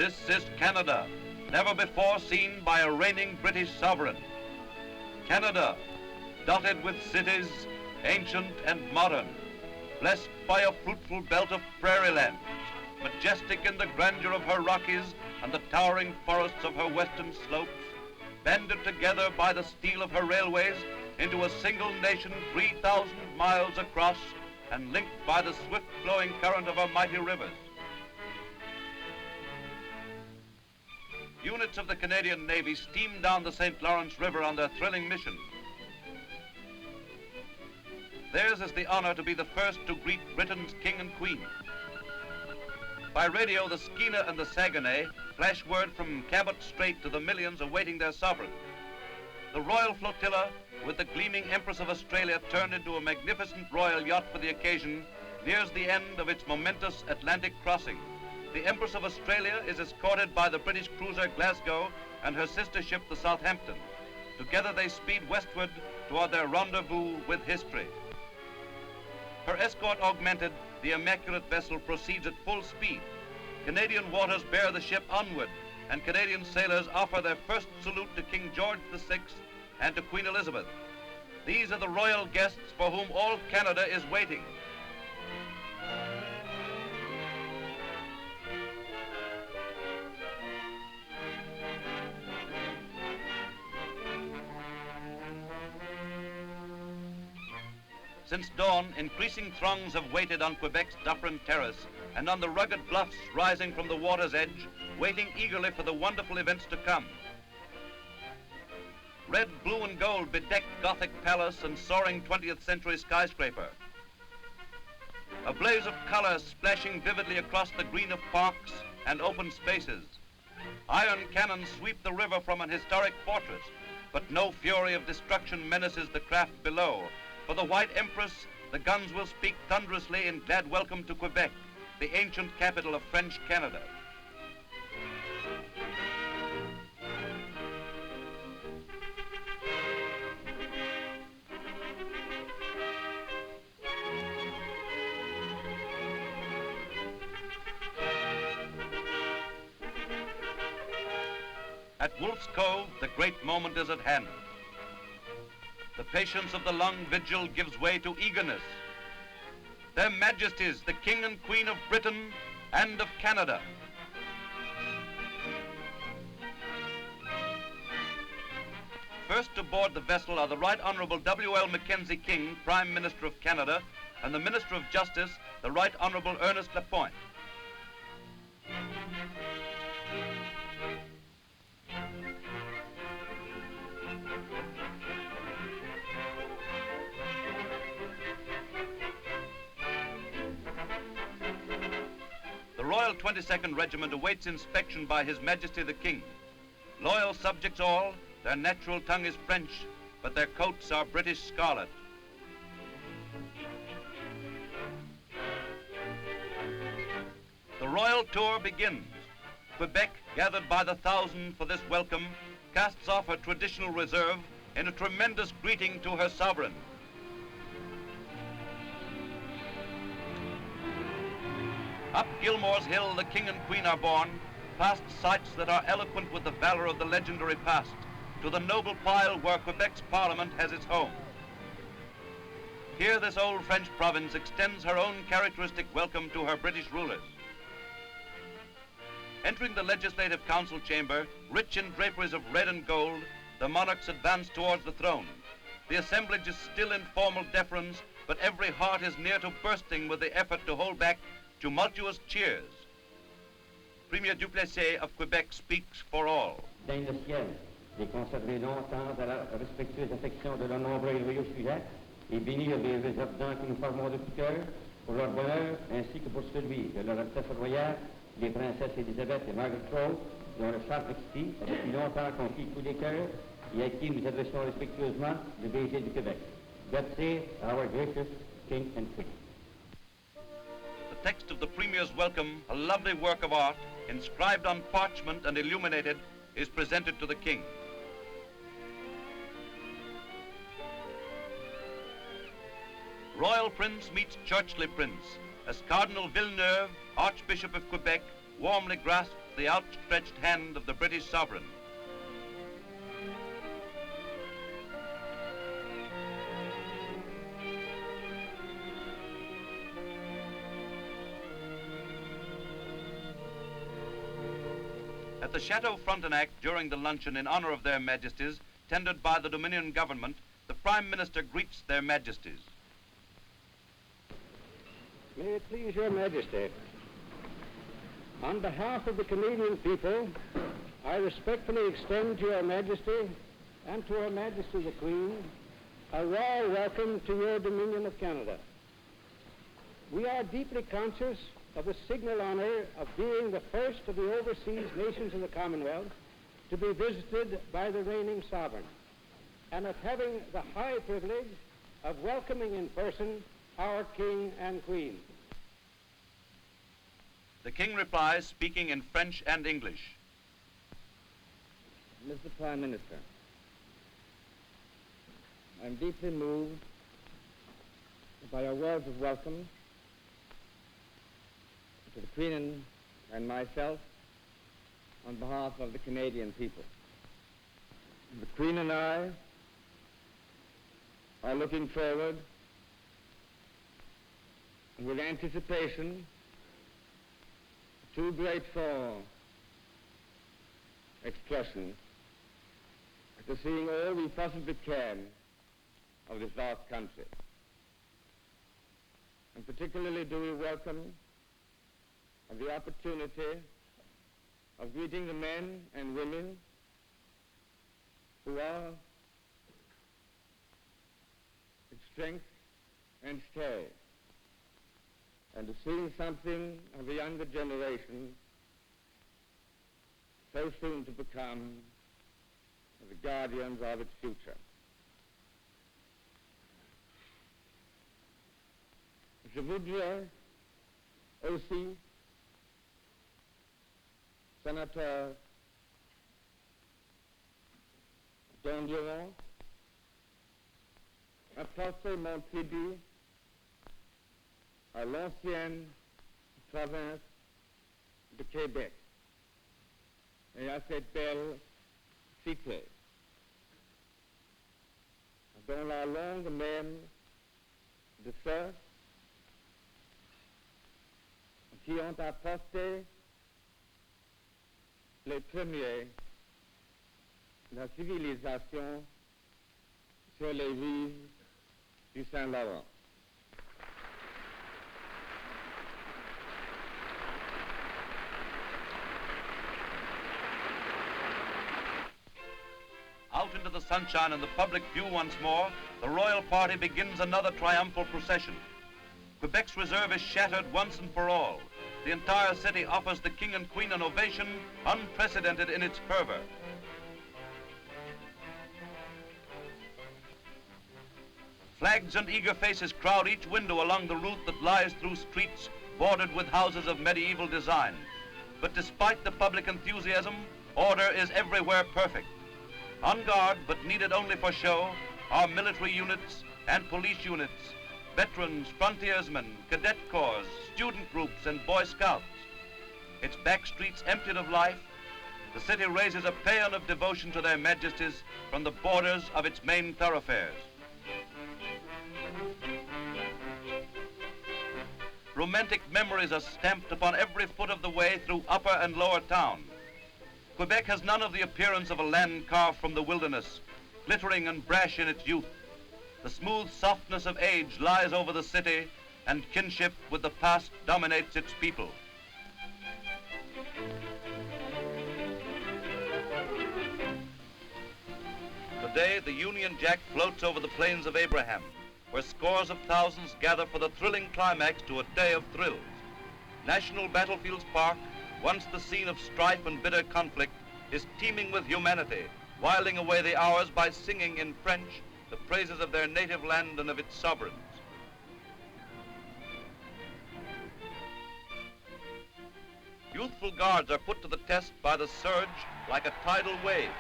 This is Canada, never before seen by a reigning British sovereign. Canada, dotted with cities, ancient and modern, blessed by a fruitful belt of prairie land, majestic in the grandeur of her Rockies and the towering forests of her western slopes, banded together by the steel of her railways into a single nation 3,000 miles across and linked by the swift-flowing current of her mighty rivers. Units of the Canadian Navy steam down the St. Lawrence River on their thrilling mission. Theirs is the honor to be the first to greet Britain's King and Queen. By radio, the Skeena and the Saguenay flash word from Cabot Strait to the millions awaiting their sovereign. The Royal Flotilla, with the gleaming Empress of Australia turned into a magnificent royal yacht for the occasion, nears the end of its momentous Atlantic crossing. The Empress of Australia is escorted by the British cruiser Glasgow and her sister ship, the Southampton. Together they speed westward toward their rendezvous with history. Her escort augmented, the immaculate vessel proceeds at full speed. Canadian waters bear the ship onward, and Canadian sailors offer their first salute to King George VI and to Queen Elizabeth. These are the royal guests for whom all Canada is waiting. Since dawn, increasing throngs have waited on Quebec's Dufferin Terrace and on the rugged bluffs rising from the water's edge, waiting eagerly for the wonderful events to come. Red, blue, and gold bedecked Gothic palace and soaring 20th century skyscraper. A blaze of color splashing vividly across the green of parks and open spaces. Iron cannon sweep the river from an historic fortress, but no fury of destruction menaces the craft below. For the White Empress, the guns will speak thunderously in glad welcome to Quebec, the ancient capital of French Canada. At Wolf's Cove, the great moment is at hand. The patience of the long vigil gives way to eagerness. Their Majesties, the King and Queen of Britain and of Canada. First to board the vessel are the Right Honourable W.L. Mackenzie King, Prime Minister of Canada, and the Minister of Justice, the Right Honourable Ernest Lapointe. The Royal 22nd Regiment awaits inspection by His Majesty the King. Loyal subjects all, their natural tongue is French, but their coats are British scarlet. The royal tour begins. Quebec, gathered by the thousand for this welcome, casts off her traditional reserve in a tremendous greeting to her sovereign. Up Gilmore's Hill, the King and Queen are borne, past sights that are eloquent with the valor of the legendary past, to the noble pile where Quebec's Parliament has its home. Here, this old French province extends her own characteristic welcome to her British rulers. Entering the Legislative Council chamber, rich in draperies of red and gold, the monarchs advance towards the throne. The assemblage is still in formal deference, but every heart is near to bursting with the effort to hold back tumultuous cheers. Premier Duplessis of Quebec speaks for all. Daigne le ciel, les conserver longtemps à la respectueuse affection de leurs nombreux et loyaux sujets, et bénir les ardents qui nous formons de tout cœur, pour leur bonheur, ainsi que pour celui de leur Altesse royale, les princesses Élisabeth et Margaret Crowe, dont le Charles Christy a depuis longtemps conquis tous les cœurs, et à qui nous adressons respectueusement le baiser du Québec. God save our gracious King and Queen. The text of the Premier's welcome, a lovely work of art, inscribed on parchment and illuminated, is presented to the King. Royal Prince meets churchly Prince, as Cardinal Villeneuve, Archbishop of Quebec, warmly grasped the outstretched hand of the British sovereign. At the Chateau Frontenac during the luncheon in honor of their Majesties, tendered by the Dominion government, the Prime Minister greets their Majesties. May it please your Majesty, on behalf of the Canadian people, I respectfully extend to your Majesty and to Her Majesty the Queen a royal welcome to your Dominion of Canada. We are deeply conscious of the signal honor of being the first of the overseas nations of the Commonwealth to be visited by the reigning sovereign, and of having the high privilege of welcoming in person our King and Queen. The King replies, speaking in French and English. Mr. Prime Minister, I'm deeply moved by your words of welcome to the Queen and myself on behalf of the Canadian people. The Queen and I are looking forward with anticipation too great for expression to seeing all we possibly can of this vast country. And particularly do we welcome the opportunity of greeting the men and women who are its strength and stay, and to see something of the younger generation so soon to become the guardians of its future. Je voudrais aussi, sénateur d'Environ, apporter mon tribut à l'ancienne province de Québec et à cette belle cité, dans la langue même de ceux qui ont apporté les premiers la civilisation sur les rives du Saint-Laurent. Out into the sunshine and the public view once more, the royal party begins another triumphal procession. Quebec's reserve is shattered once and for all. The entire city offers the King and Queen an ovation unprecedented in its fervor. Flags and eager faces crowd each window along the route that lies through streets bordered with houses of medieval design. But despite the public enthusiasm, order is everywhere perfect. On guard, but needed only for show, are military units and police units, veterans, frontiersmen, cadet corps, student groups, and Boy Scouts. Its back streets emptied of life, the city raises a paean of devotion to their majesties from the borders of its main thoroughfares. Romantic memories are stamped upon every foot of the way through upper and lower town. Quebec has none of the appearance of a land carved from the wilderness, glittering and brash in its youth. The smooth softness of age lies over the city, and kinship with the past dominates its people. Today, the Union Jack floats over the plains of Abraham, where scores of thousands gather for the thrilling climax to a day of thrills. National Battlefields Park, once the scene of strife and bitter conflict, is teeming with humanity, whiling away the hours by singing in French the praises of their native land and of its sovereigns. Youthful guards are put to the test by the surge like a tidal wave,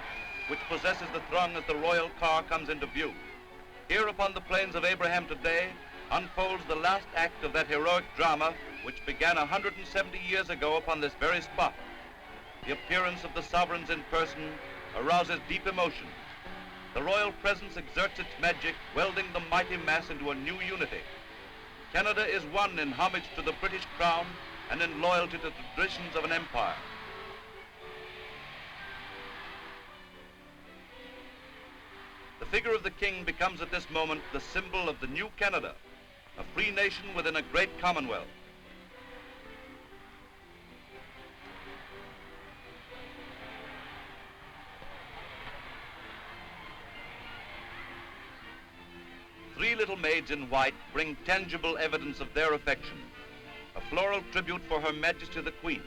which possesses the throng as the royal car comes into view. Here upon the plains of Abraham today unfolds the last act of that heroic drama which began 170 years ago upon this very spot. the appearance of the sovereigns in person arouses deep emotion. The royal presence exerts its magic, welding the mighty mass into a new unity. Canada is one in homage to the British crown and in loyalty to the traditions of an empire. The figure of the king becomes at this moment the symbol of the new Canada, a free nation within a great commonwealth. Three little maids in white bring tangible evidence of their affection, a floral tribute for Her Majesty the Queen.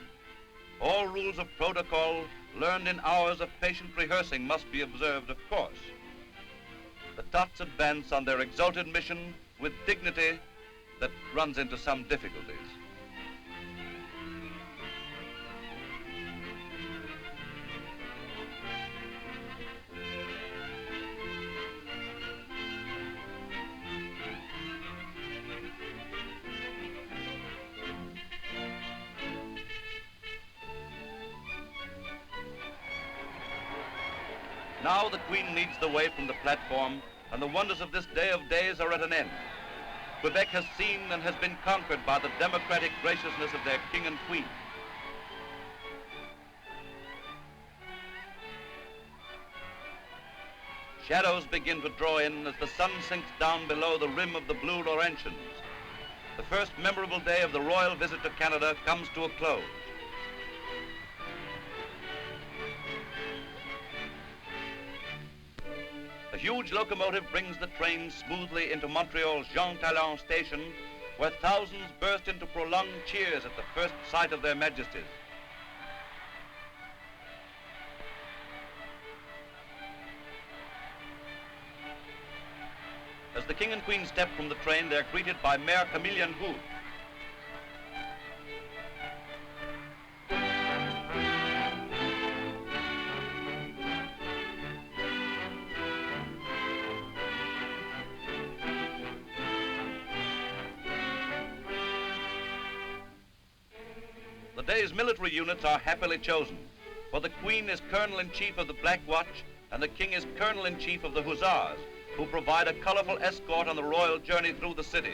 All rules of protocol learned in hours of patient rehearsing must be observed, of course. The tots advance on their exalted mission with dignity that runs into some difficulties. Now the Queen leads the way from the platform, and the wonders of this day of days are at an end. Quebec has seen and has been conquered by the democratic graciousness of their King and Queen. Shadows begin to draw in as the sun sinks down below the rim of the blue Laurentians. The first memorable day of the royal visit to Canada comes to a close. A huge locomotive brings the train smoothly into Montreal's Jean Talon station, where thousands burst into prolonged cheers at the first sight of their majesties. As the King and Queen step from the train, they're greeted by Mayor Camille Good. The day's military units are happily chosen, for the Queen is Colonel-in-Chief of the Black Watch and the King is Colonel-in-Chief of the Hussars, who provide a colorful escort on the royal journey through the city.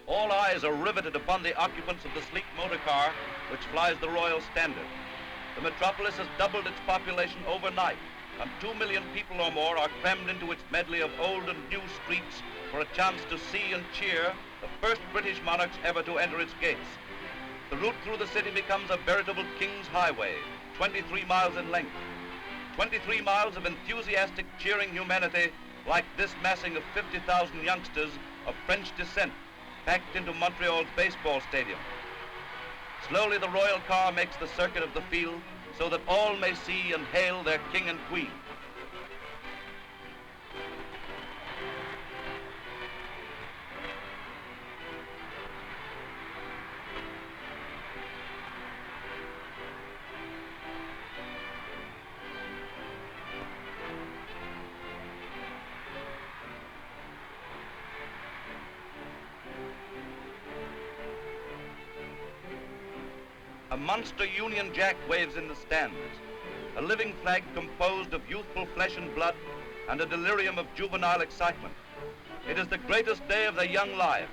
All eyes are riveted upon the occupants of the sleek motor car which flies the royal standard. The metropolis has doubled its population overnight, and 2 million people or more are crammed into its medley of old and new streets for a chance to see and cheer the first British monarchs ever to enter its gates. The route through the city becomes a veritable King's Highway, 23 miles in length. 23 miles of enthusiastic, cheering humanity like this massing of 50,000 youngsters of French descent packed into Montreal's baseball stadium. Slowly the royal car makes the circuit of the field so that all may see and hail their King and Queen. A monster Union Jack waves in the stands, a living flag composed of youthful flesh and blood and a delirium of juvenile excitement. It is the greatest day of their young lives,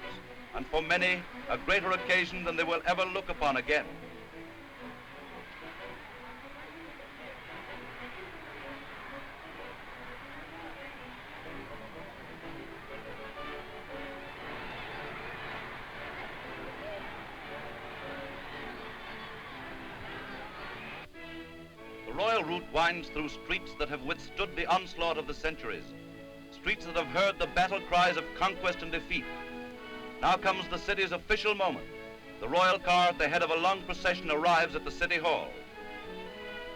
and for many, a greater occasion than they will ever look upon again. The royal route winds through streets that have withstood the onslaught of the centuries, streets that have heard the battle cries of conquest and defeat. Now comes the city's official moment. The royal car at the head of a long procession arrives at the city hall.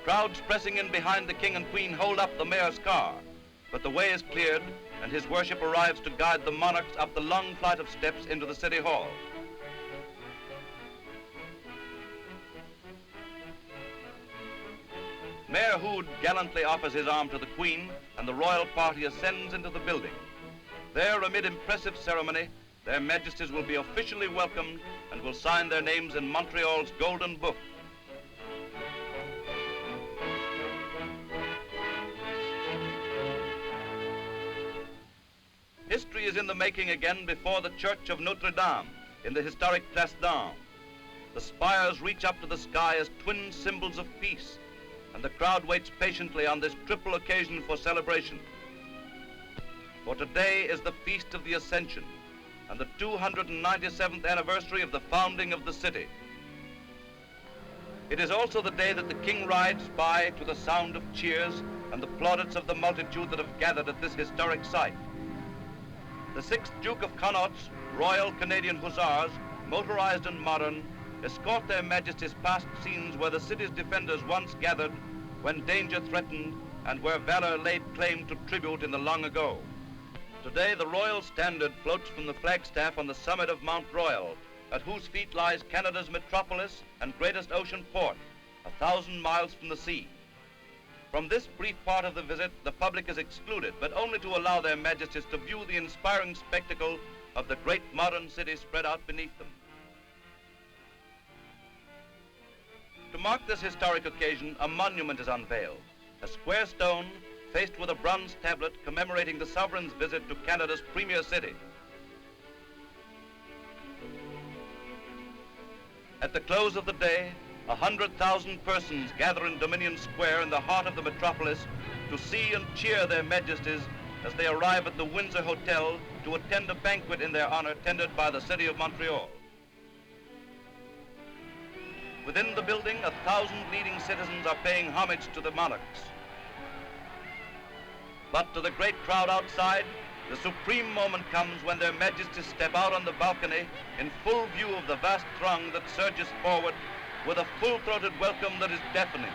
Crowds pressing in behind the King and Queen hold up the mayor's car, but the way is cleared and his worship arrives to guide the monarchs up the long flight of steps into the City Hall. Mayor Hood gallantly offers his arm to the Queen, and the royal party ascends into the building. There, amid impressive ceremony, their Majesties will be officially welcomed and will sign their names in Montreal's Golden Book. History is in the making again before the Church of Notre Dame in the historic Place d'Armes. The spires reach up to the sky as twin symbols of peace, and the crowd waits patiently on this triple occasion for celebration. For today is the Feast of the Ascension and the 297th anniversary of the founding of the city. It is also the day that the King rides by to the sound of cheers and the plaudits of the multitude that have gathered at this historic site. The 6th Duke of Connaught's Royal Canadian Hussars, motorized and modern, escort their Majesties past scenes where the city's defenders once gathered when danger threatened and where valor laid claim to tribute in the long ago. Today, the Royal Standard floats from the flagstaff on the summit of Mount Royal, at whose feet lies Canada's metropolis and greatest ocean port, 1,000 miles from the sea. From this brief part of the visit, the public is excluded, but only to allow their Majesties to view the inspiring spectacle of the great modern city spread out beneath them. To mark this historic occasion, a monument is unveiled, a square stone faced with a bronze tablet commemorating the Sovereign's visit to Canada's premier city. At the close of the day, 100,000 persons gather in Dominion Square in the heart of the metropolis to see and cheer their Majesties as they arrive at the Windsor Hotel to attend a banquet in their honor tended by the City of Montreal. Within the building, 1,000 leading citizens are paying homage to the monarchs. But to the great crowd outside, the supreme moment comes when their Majesties step out on the balcony in full view of the vast throng that surges forward with a full-throated welcome that is deafening.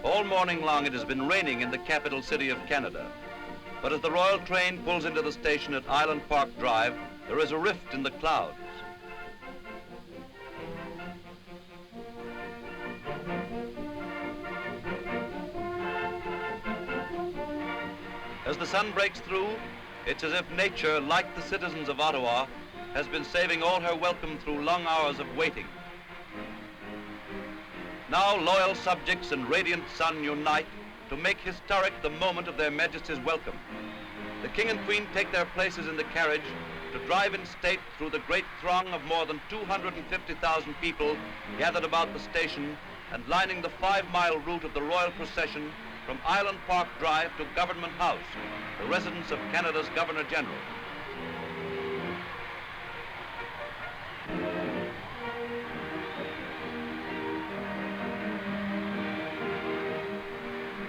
All morning long it has been raining in the capital city of Canada. But as the royal train pulls into the station at Island Park Drive, there is a rift in the clouds. As the sun breaks through, it's as if nature, like the citizens of Ottawa, has been saving all her welcome through long hours of waiting. Now loyal subjects and radiant sun unite to make historic the moment of their Majesties' welcome. The King and Queen take their places in the carriage to drive in state through the great throng of more than 250,000 people gathered about the station and lining the 5-mile route of the royal procession from Island Park Drive to Government House, the residence of Canada's Governor-General.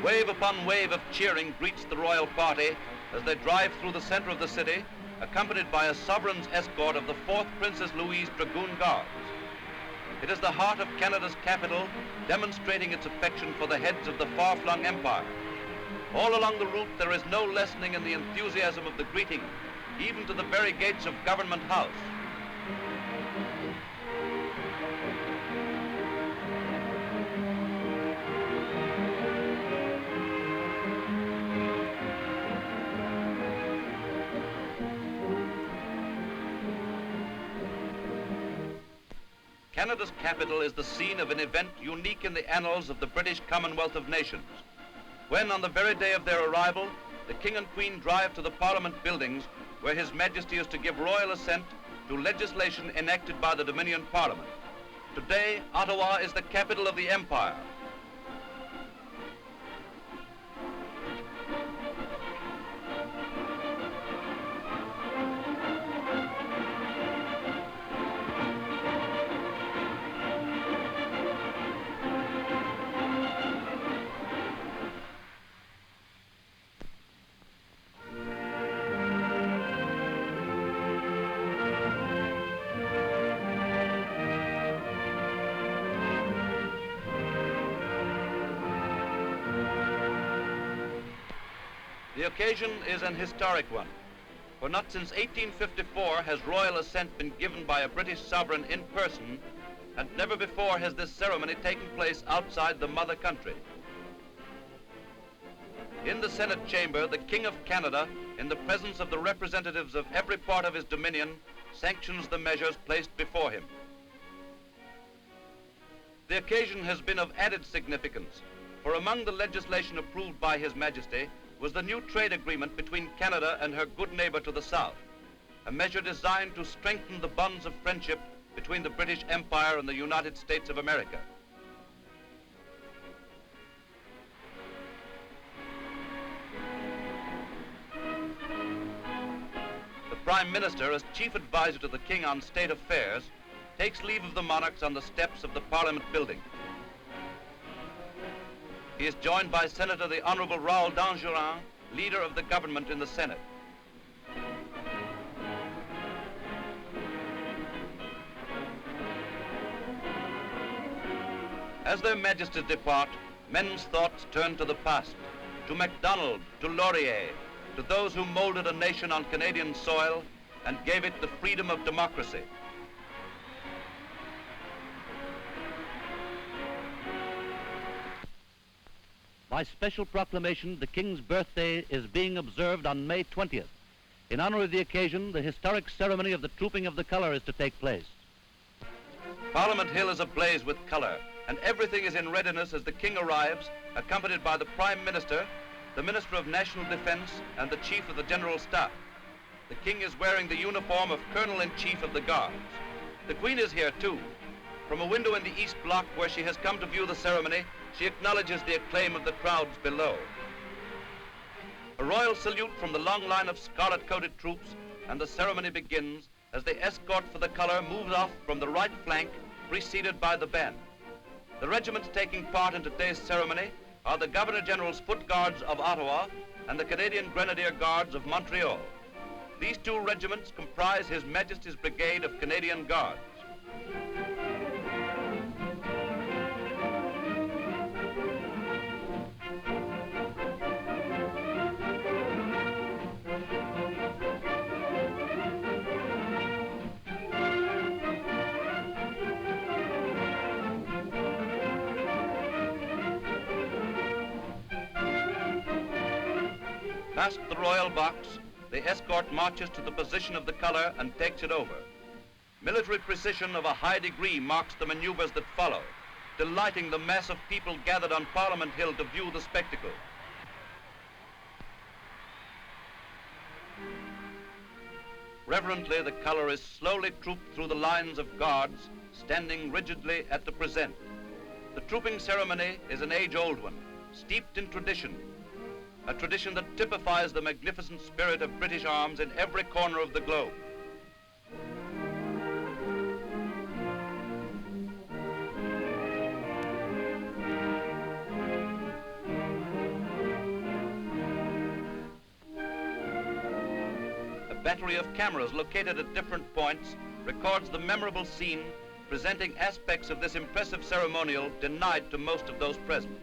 Wave upon wave of cheering greets the royal party as they drive through the center of the city, accompanied by a sovereign's escort of the 4th Princess Louise Dragoon Guards. It is the heart of Canada's capital, demonstrating its affection for the heads of the far-flung empire. All along the route, there is no lessening in the enthusiasm of the greeting, even to the very gates of Government House. Canada's capital is the scene of an event unique in the annals of the British Commonwealth of Nations, when on the very day of their arrival, the King and Queen drive to the Parliament buildings where His Majesty is to give royal assent to legislation enacted by the Dominion Parliament. Today, Ottawa is the capital of the empire. The occasion is an historic one, for not since 1854 has royal assent been given by a British sovereign in person, and never before has this ceremony taken place outside the mother country. In the Senate chamber, the King of Canada, in the presence of the representatives of every part of his dominion, sanctions the measures placed before him. The occasion has been of added significance, for among the legislation approved by His Majesty was the new trade agreement between Canada and her good neighbor to the south, a measure designed to strengthen the bonds of friendship between the British Empire and the United States of America. The Prime Minister, as chief advisor to the King on state affairs, takes leave of the monarchs on the steps of the Parliament building. He is joined by Senator the Honorable Raoul d'Anjouan, leader of the government in the Senate. As their Majesties depart, men's thoughts turn to the past, to Macdonald, to Laurier, to those who molded a nation on Canadian soil and gave it the freedom of democracy. By special proclamation, the King's birthday is being observed on May 20th. In honor of the occasion, the historic ceremony of the trooping of the colour is to take place. Parliament Hill is ablaze with colour, and everything is in readiness as the King arrives, accompanied by the Prime Minister, the Minister of National Defence, and the Chief of the General Staff. The King is wearing the uniform of Colonel-in-Chief of the Guards. The Queen is here too. From a window in the East Block where she has come to view the ceremony, she acknowledges the acclaim of the crowds below. A royal salute from the long line of scarlet-coated troops, and the ceremony begins as the escort for the colour moves off from the right flank, preceded by the band. The regiments taking part in today's ceremony are the Governor-General's Foot Guards of Ottawa and the Canadian Grenadier Guards of Montreal. These two regiments comprise His Majesty's Brigade of Canadian Guards. Past the royal box, the escort marches to the position of the colour and takes it over. Military precision of a high degree marks the maneuvers that follow, delighting the mass of people gathered on Parliament Hill to view the spectacle. Reverently, the colour is slowly trooped through the lines of guards, standing rigidly at the present. The trooping ceremony is an age-old one, steeped in tradition, a tradition that typifies the magnificent spirit of British arms in every corner of the globe. A battery of cameras located at different points records the memorable scene, presenting aspects of this impressive ceremonial denied to most of those present.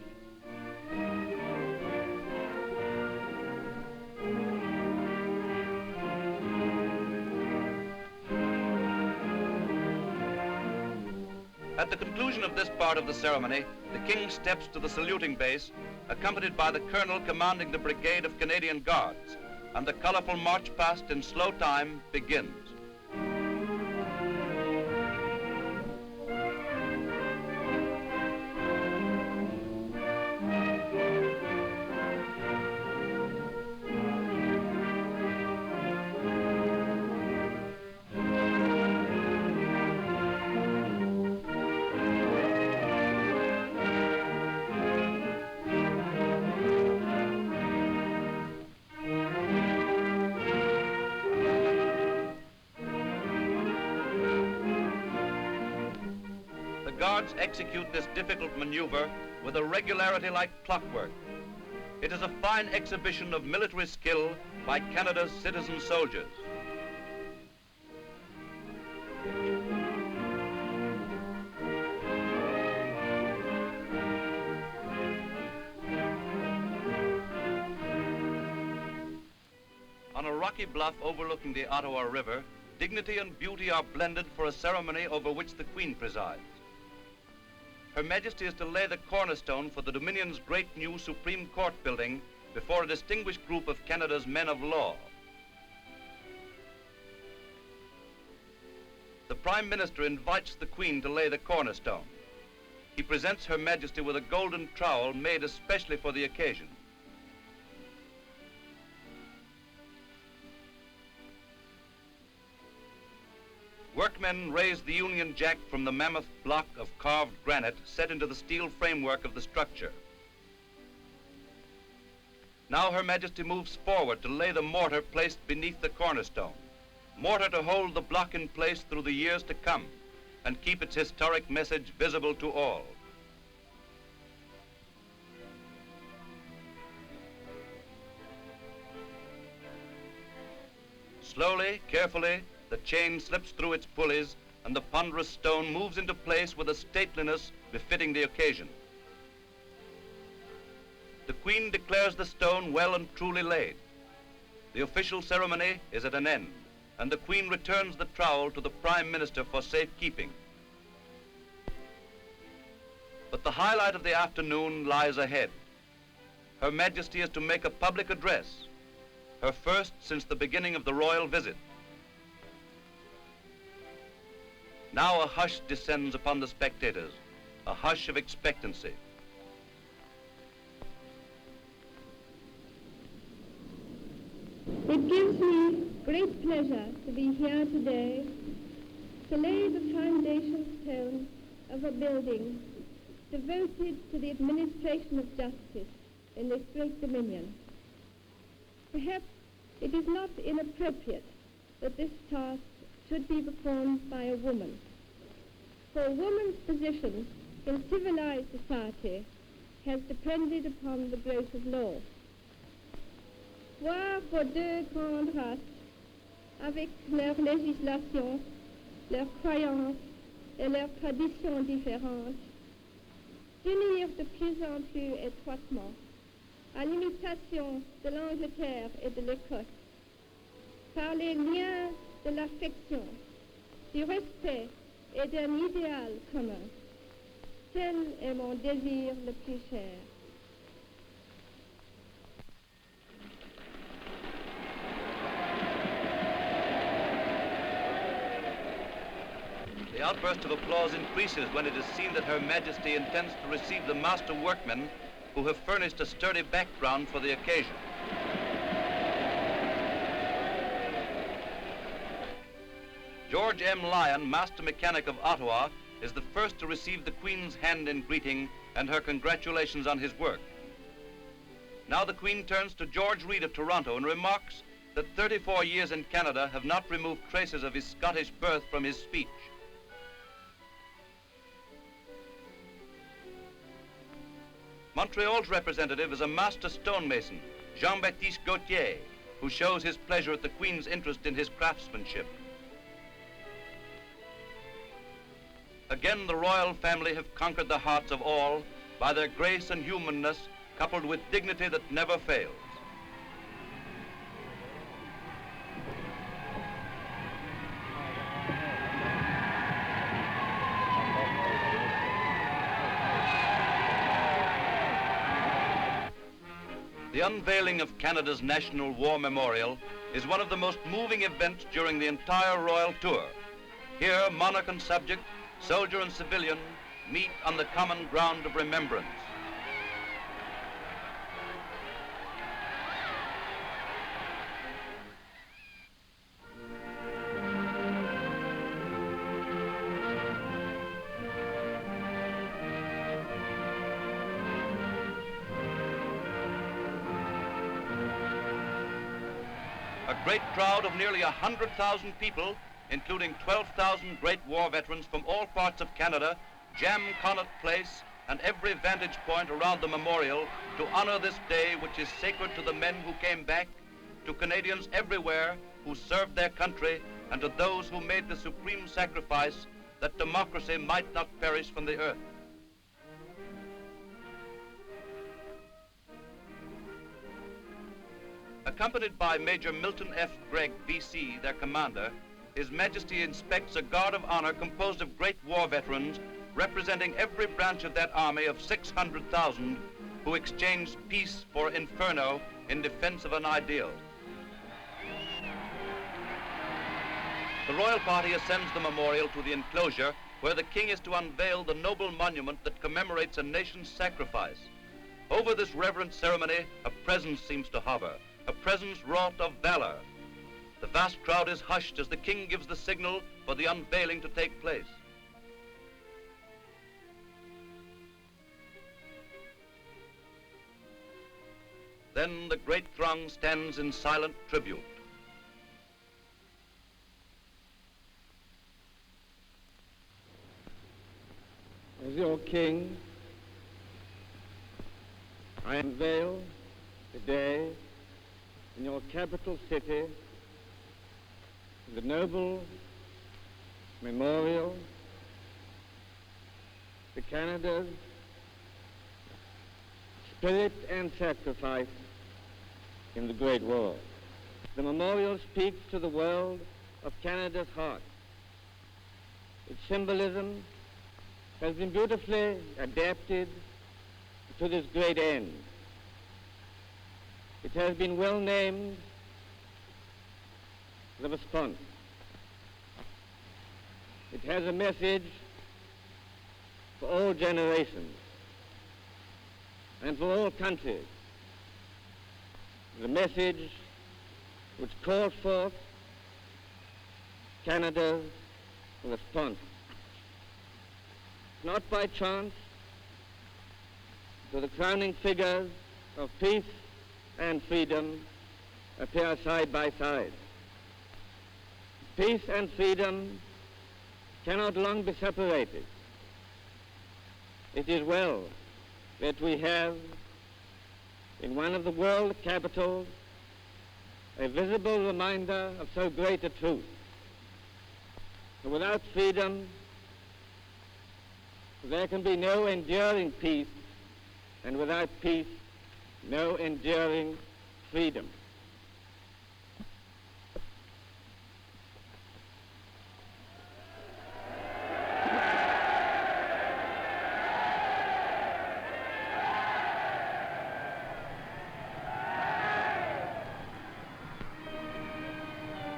At the conclusion of this part of the ceremony, the King steps to the saluting base, accompanied by the Colonel commanding the Brigade of Canadian Guards, and the colourful march past in slow time begins. Guards execute this difficult maneuver with a regularity like clockwork. It is a fine exhibition of military skill by Canada's citizen soldiers. On a rocky bluff overlooking the Ottawa River, dignity and beauty are blended for a ceremony over which the Queen presides. Her Majesty is to lay the cornerstone for the Dominion's great new Supreme Court building before a distinguished group of Canada's men of law. The Prime Minister invites the Queen to lay the cornerstone. He presents Her Majesty with a golden trowel made especially for the occasion. Workmen raise the Union Jack from the mammoth block of carved granite set into the steel framework of the structure. Now Her Majesty moves forward to lay the mortar placed beneath the cornerstone. Mortar to hold the block in place through the years to come and keep its historic message visible to all. Slowly, carefully, the chain slips through its pulleys and the ponderous stone moves into place with a stateliness befitting the occasion. The Queen declares the stone well and truly laid. The official ceremony is at an end, and the Queen returns the trowel to the Prime Minister for safekeeping. But the highlight of the afternoon lies ahead. Her Majesty is to make a public address, her first since the beginning of the royal visit. Now a hush descends upon the spectators, a hush of expectancy. It gives me great pleasure to be here today to lay the foundation stone of a building devoted to the administration of justice in this great dominion. Perhaps it is not inappropriate that this task should be performed by a woman, for a woman's position in civilized society has depended upon the growth of law. Voir vos deux grandes races, avec leur législation, leurs croyances et leurs traditions différentes, s'unir de plus en plus étroitement à l'imitation de l'Angleterre et de l'Écosse, par les liens de l'affection, du respect et d'un idéal commun. Tel est mon désir le plus cher. The outburst of applause increases when it is seen that Her Majesty intends to receive the master workmen who have furnished a sturdy background for the occasion. George M. Lyon, master mechanic of Ottawa, is the first to receive the Queen's hand in greeting and her congratulations on his work. Now the Queen turns to George Reed of Toronto and remarks that 34 years in Canada have not removed traces of his Scottish birth from his speech. Montreal's representative is a master stonemason, Jean-Baptiste Gauthier, who shows his pleasure at the Queen's interest in his craftsmanship. Again, the royal family have conquered the hearts of all by their grace and humanness, coupled with dignity that never fails. The unveiling of Canada's National War Memorial is one of the most moving events during the entire royal tour. Here, monarch and subject, soldier and civilian meet on the common ground of remembrance. A great crowd of nearly 100,000 people, including 12,000 great war veterans from all parts of Canada, jam Connaught Place and every vantage point around the memorial to honor this day which is sacred to the men who came back, to Canadians everywhere who served their country, and to those who made the supreme sacrifice that democracy might not perish from the earth. A Accompanied by Major Milton F. Gregg, V.C., their commander, His Majesty inspects a guard of honor composed of great war veterans representing every branch of that army of 600,000 who exchanged peace for inferno in defense of an ideal. The royal party ascends the memorial to the enclosure where the king is to unveil the noble monument that commemorates a nation's sacrifice. Over this reverent ceremony, a presence seems to hover, a presence wrought of valor. The vast crowd is hushed as the king gives the signal for the unveiling to take place. Then the great throng stands in silent tribute. As your king, I unveil today in your capital city the noble memorial to Canada's spirit and sacrifice in the Great War. The memorial speaks to the world of Canada's heart. Its symbolism has been beautifully adapted to this great end. It has been well named the response. It has a message for all generations and for all countries. The message which calls forth Canada's response. Not by chance do the crowning figures of peace and freedom appear side by side. Peace and freedom cannot long be separated. It is well that we have in one of the world capitals a visible reminder of so great a truth. Without freedom, there can be no enduring peace, and without peace, no enduring freedom.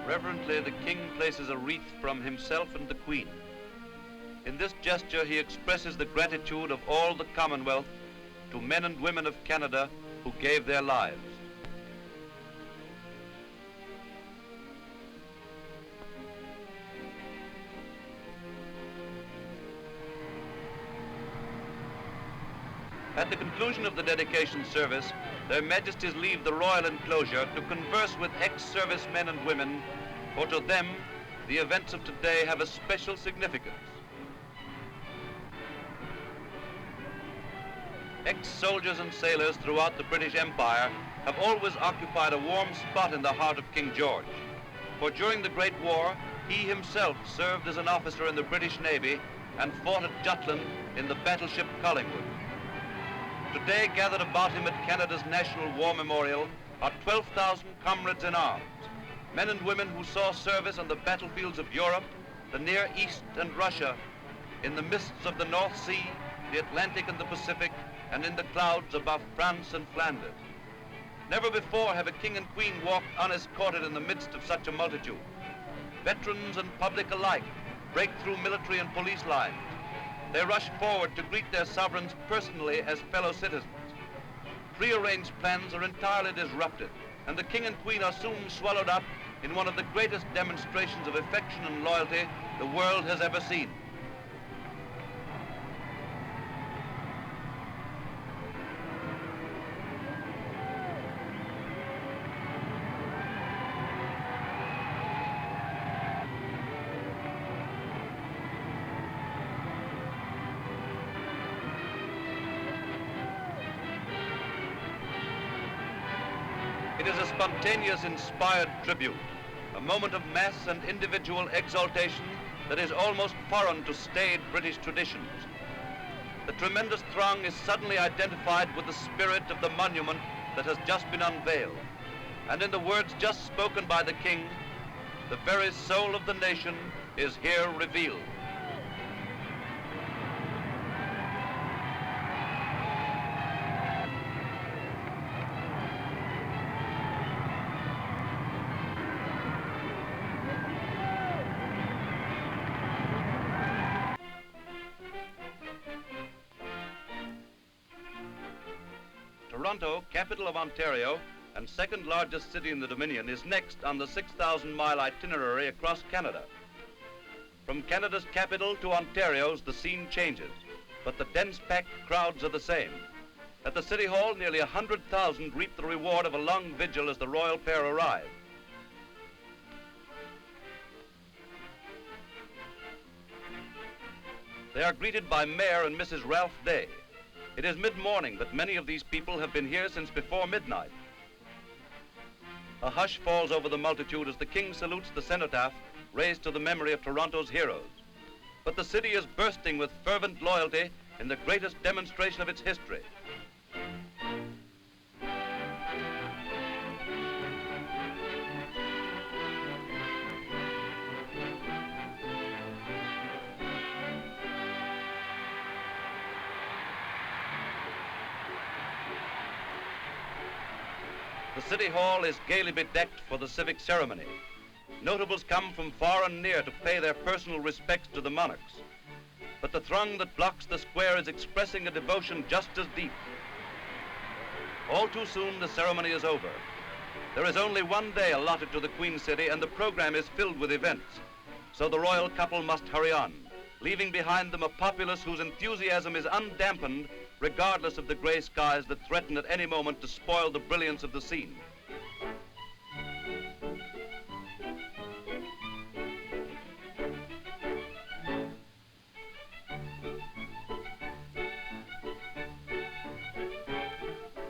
Reverently, the king places a wreath from himself and the queen. In this gesture, he expresses the gratitude of all the Commonwealth to men and women of Canada who gave their lives. At the conclusion of the dedication service, their Majesties leave the royal enclosure to converse with ex-service men and women, for to them, the events of today have a special significance. Ex-soldiers and sailors throughout the British Empire have always occupied a warm spot in the heart of King George. For during the Great War, he himself served as an officer in the British Navy and fought at Jutland in the battleship Collingwood. Today, gathered about him at Canada's National War Memorial are 12,000 comrades in arms, men and women who saw service on the battlefields of Europe, the Near East and Russia, in the mists of the North Sea, the Atlantic and the Pacific, and in the clouds above France and Flanders. Never before have a king and queen walked unescorted in the midst of such a multitude. Veterans and public alike break through military and police lines. They rush forward to greet their sovereigns personally as fellow citizens. Prearranged plans are entirely disrupted, and the king and queen are soon swallowed up in one of the greatest demonstrations of affection and loyalty the world has ever seen. It is a spontaneous, inspired tribute, a moment of mass and individual exaltation that is almost foreign to staid British traditions. The tremendous throng is suddenly identified with the spirit of the monument that has just been unveiled. And in the words just spoken by the king, the very soul of the nation is here revealed. Toronto, capital of Ontario and second largest city in the Dominion, is next on the 6,000-mile itinerary across Canada. From Canada's capital to Ontario's, the scene changes, but the dense packed crowds are the same. At the City Hall, nearly 100,000 reap the reward of a long vigil as the royal pair arrive. They are greeted by Mayor and Mrs. Ralph Day. It is mid-morning, but many of these people have been here since before midnight. A hush falls over the multitude as the king salutes the cenotaph raised to the memory of Toronto's heroes. But the city is bursting with fervent loyalty in the greatest demonstration of its history. The City Hall is gaily bedecked for the civic ceremony. Notables come from far and near to pay their personal respects to the monarchs. But the throng that blocks the square is expressing a devotion just as deep. All too soon, the ceremony is over. There is only one day allotted to the Queen City, and the program is filled with events. So the royal couple must hurry on, leaving behind them a populace whose enthusiasm is undampened regardless of the gray skies that threaten at any moment to spoil the brilliance of the scene.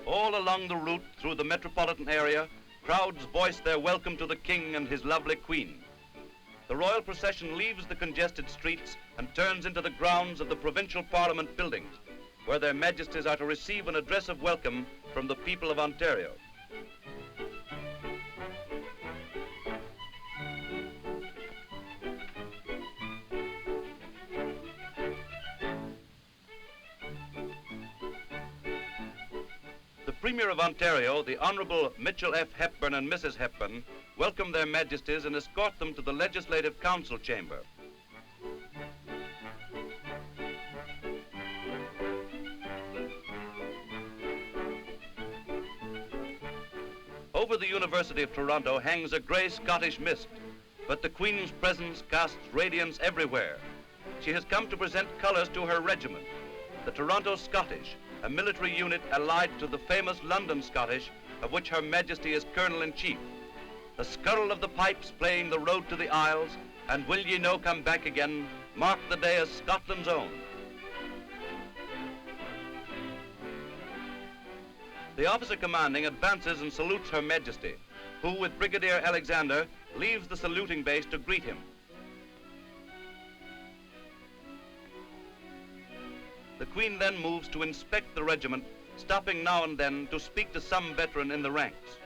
All along the route through the metropolitan area, crowds voice their welcome to the king and his lovely queen. The royal procession leaves the congested streets and turns into the grounds of the provincial parliament buildings, where their majesties are to receive an address of welcome from the people of Ontario. The Premier of Ontario, the Honourable Mitchell F. Hepburn and Mrs. Hepburn, welcome their majesties and escort them to the Legislative Council chamber. Over the University of Toronto hangs a grey Scottish mist, but the Queen's presence casts radiance everywhere. She has come to present colours to her regiment, the Toronto Scottish, a military unit allied to the famous London Scottish, of which Her Majesty is Colonel-in-Chief. The skirl of the pipes playing the Road to the Isles and Will Ye No Come Back Again mark the day as Scotland's own. The officer commanding advances and salutes Her Majesty, who, with Brigadier Alexander, leaves the saluting base to greet him. The Queen then moves to inspect the regiment, stopping now and then to speak to some veteran in the ranks.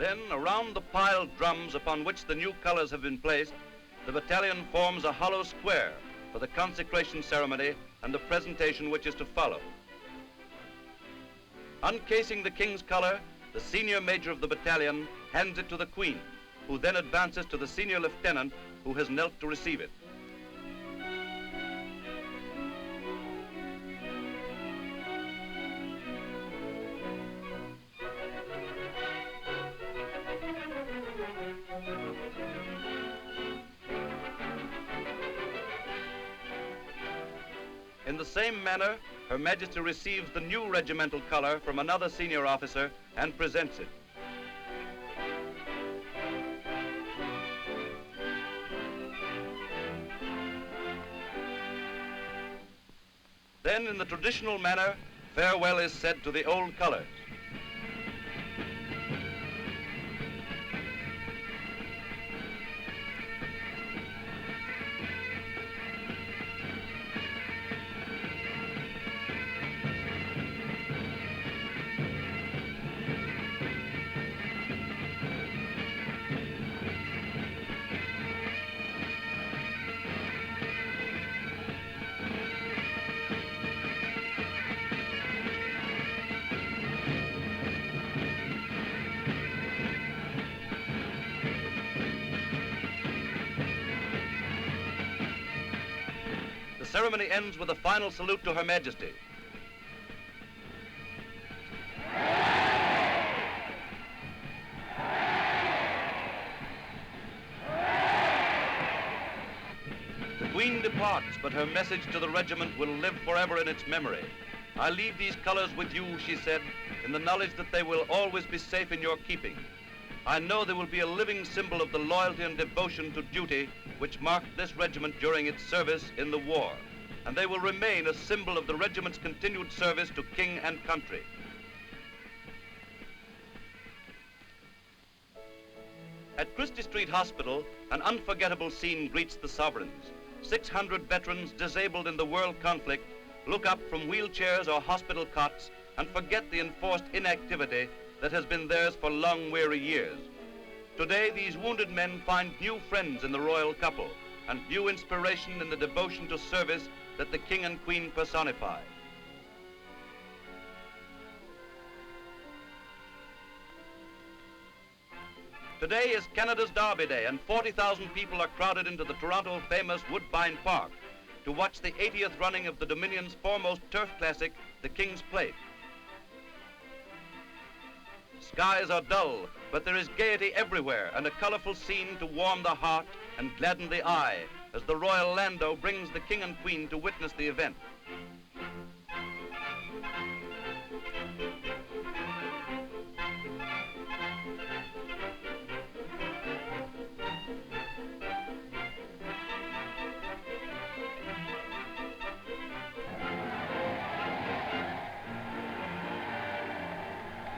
Then, around the piled drums upon which the new colors have been placed, the battalion forms a hollow square for the consecration ceremony and the presentation which is to follow. Uncasing the king's color, the senior major of the battalion hands it to the Queen, who then advances to the senior lieutenant who has knelt to receive it. In the same manner, Her Majesty receives the new regimental color from another senior officer and presents it. Then, in the traditional manner, farewell is said to the old colors. The ceremony ends with a final salute to Her Majesty. The Queen departs, but her message to the regiment will live forever in its memory. I leave these colors with you, she said, in the knowledge that they will always be safe in your keeping. I know they will be a living symbol of the loyalty and devotion to duty which marked this regiment during its service in the war, and they will remain a symbol of the regiment's continued service to king and country. At Christy Street Hospital, an unforgettable scene greets the Souverains. 600 veterans disabled in the world conflict look up from wheelchairs or hospital cots and forget the enforced inactivity that has been theirs for long, weary years. Today, these wounded men find new friends in the royal couple and new inspiration in the devotion to service that the King and Queen personify. Today is Canada's Derby Day, and 40,000 people are crowded into the Toronto famous Woodbine Park to watch the 80th running of the Dominion's foremost turf classic, the King's Plate. Skies are dull, but there is gaiety everywhere and a colorful scene to warm the heart and gladden the eye as the royal landau brings the King and Queen to witness the event.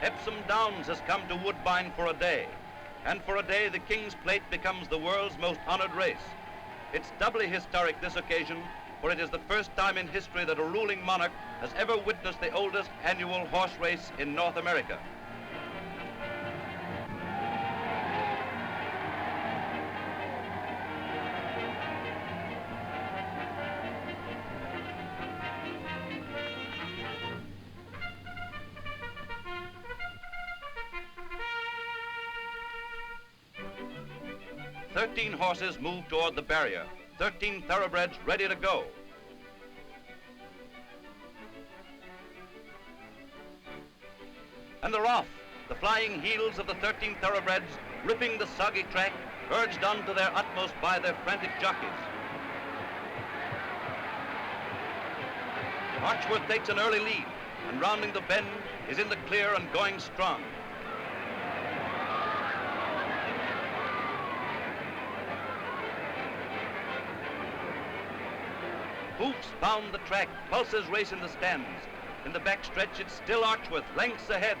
Epsom Downs has come to Woodbine for a day, and for a day the King's Plate becomes the world's most honored race. It's doubly historic this occasion, for it is the first time in history that a ruling monarch has ever witnessed the oldest annual horse race in North America. Thirteen horses move toward the barrier, 13 thoroughbreds ready to go. And they're off, the flying heels of the 13 thoroughbreds, ripping the soggy track, urged on to their utmost by their frantic jockeys. Archworth takes an early lead, and rounding the bend is in the clear and going strong. Hoofs pound the track, pulses race in the stands. In the backstretch, it's still Archworth, lengths ahead,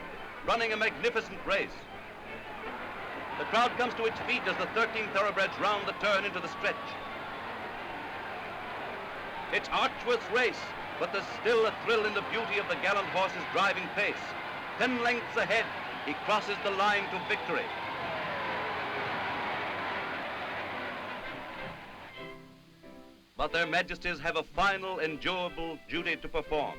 running a magnificent race. The crowd comes to its feet as the 13 thoroughbreds round the turn into the stretch. It's Archworth's race, but there's still a thrill in the beauty of the gallant horse's driving pace. 10 lengths ahead, he crosses the line to victory. But their majesties have a final, endurable duty to perform.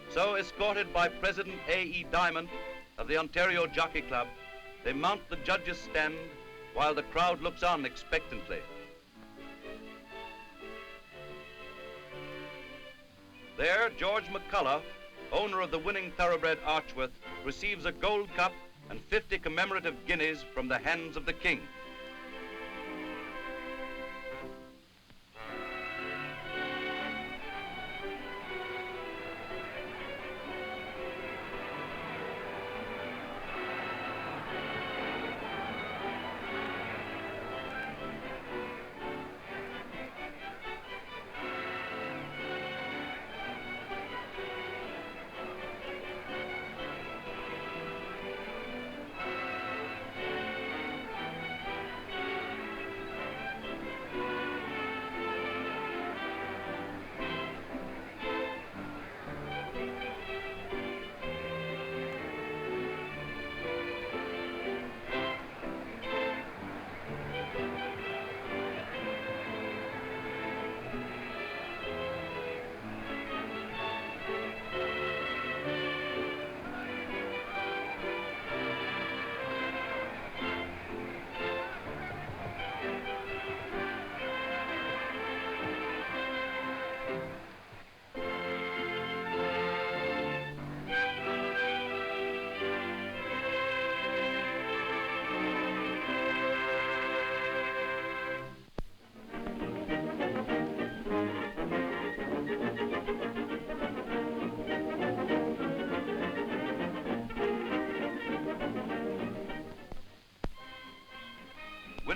So, escorted by President A.E. Diamond of the Ontario Jockey Club, they mount the judges' stand while the crowd looks on expectantly. There, George McCullough, owner of the winning thoroughbred Archworth, receives a gold cup and 50 commemorative guineas from the hands of the King.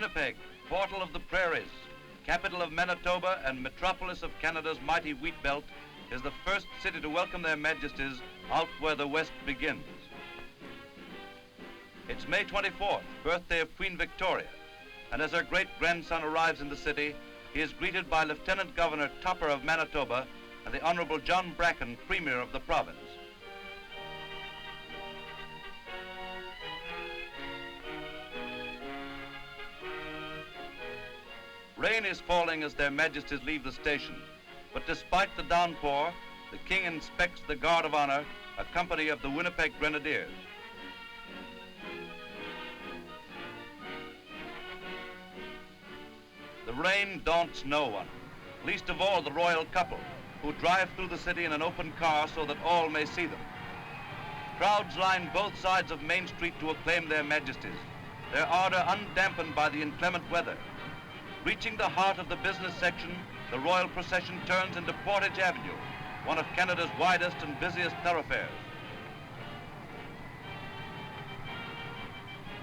Winnipeg, portal of the prairies, capital of Manitoba and metropolis of Canada's mighty wheat belt, is the first city to welcome their majesties out where the West begins. It's May 24th, birthday of Queen Victoria, and as her great-grandson arrives in the city, he is greeted by Lieutenant Governor Tupper of Manitoba and the Honorable John Bracken, Premier of the province. Rain is falling as their majesties leave the station, but despite the downpour, the king inspects the guard of honor, a company of the Winnipeg Grenadiers. The rain daunts no one, least of all the royal couple, who drive through the city in an open car so that all may see them. Crowds line both sides of Main Street to acclaim their majesties, their ardor undampened by the inclement weather. Reaching the heart of the business section, the royal procession turns into Portage Avenue, one of Canada's widest and busiest thoroughfares.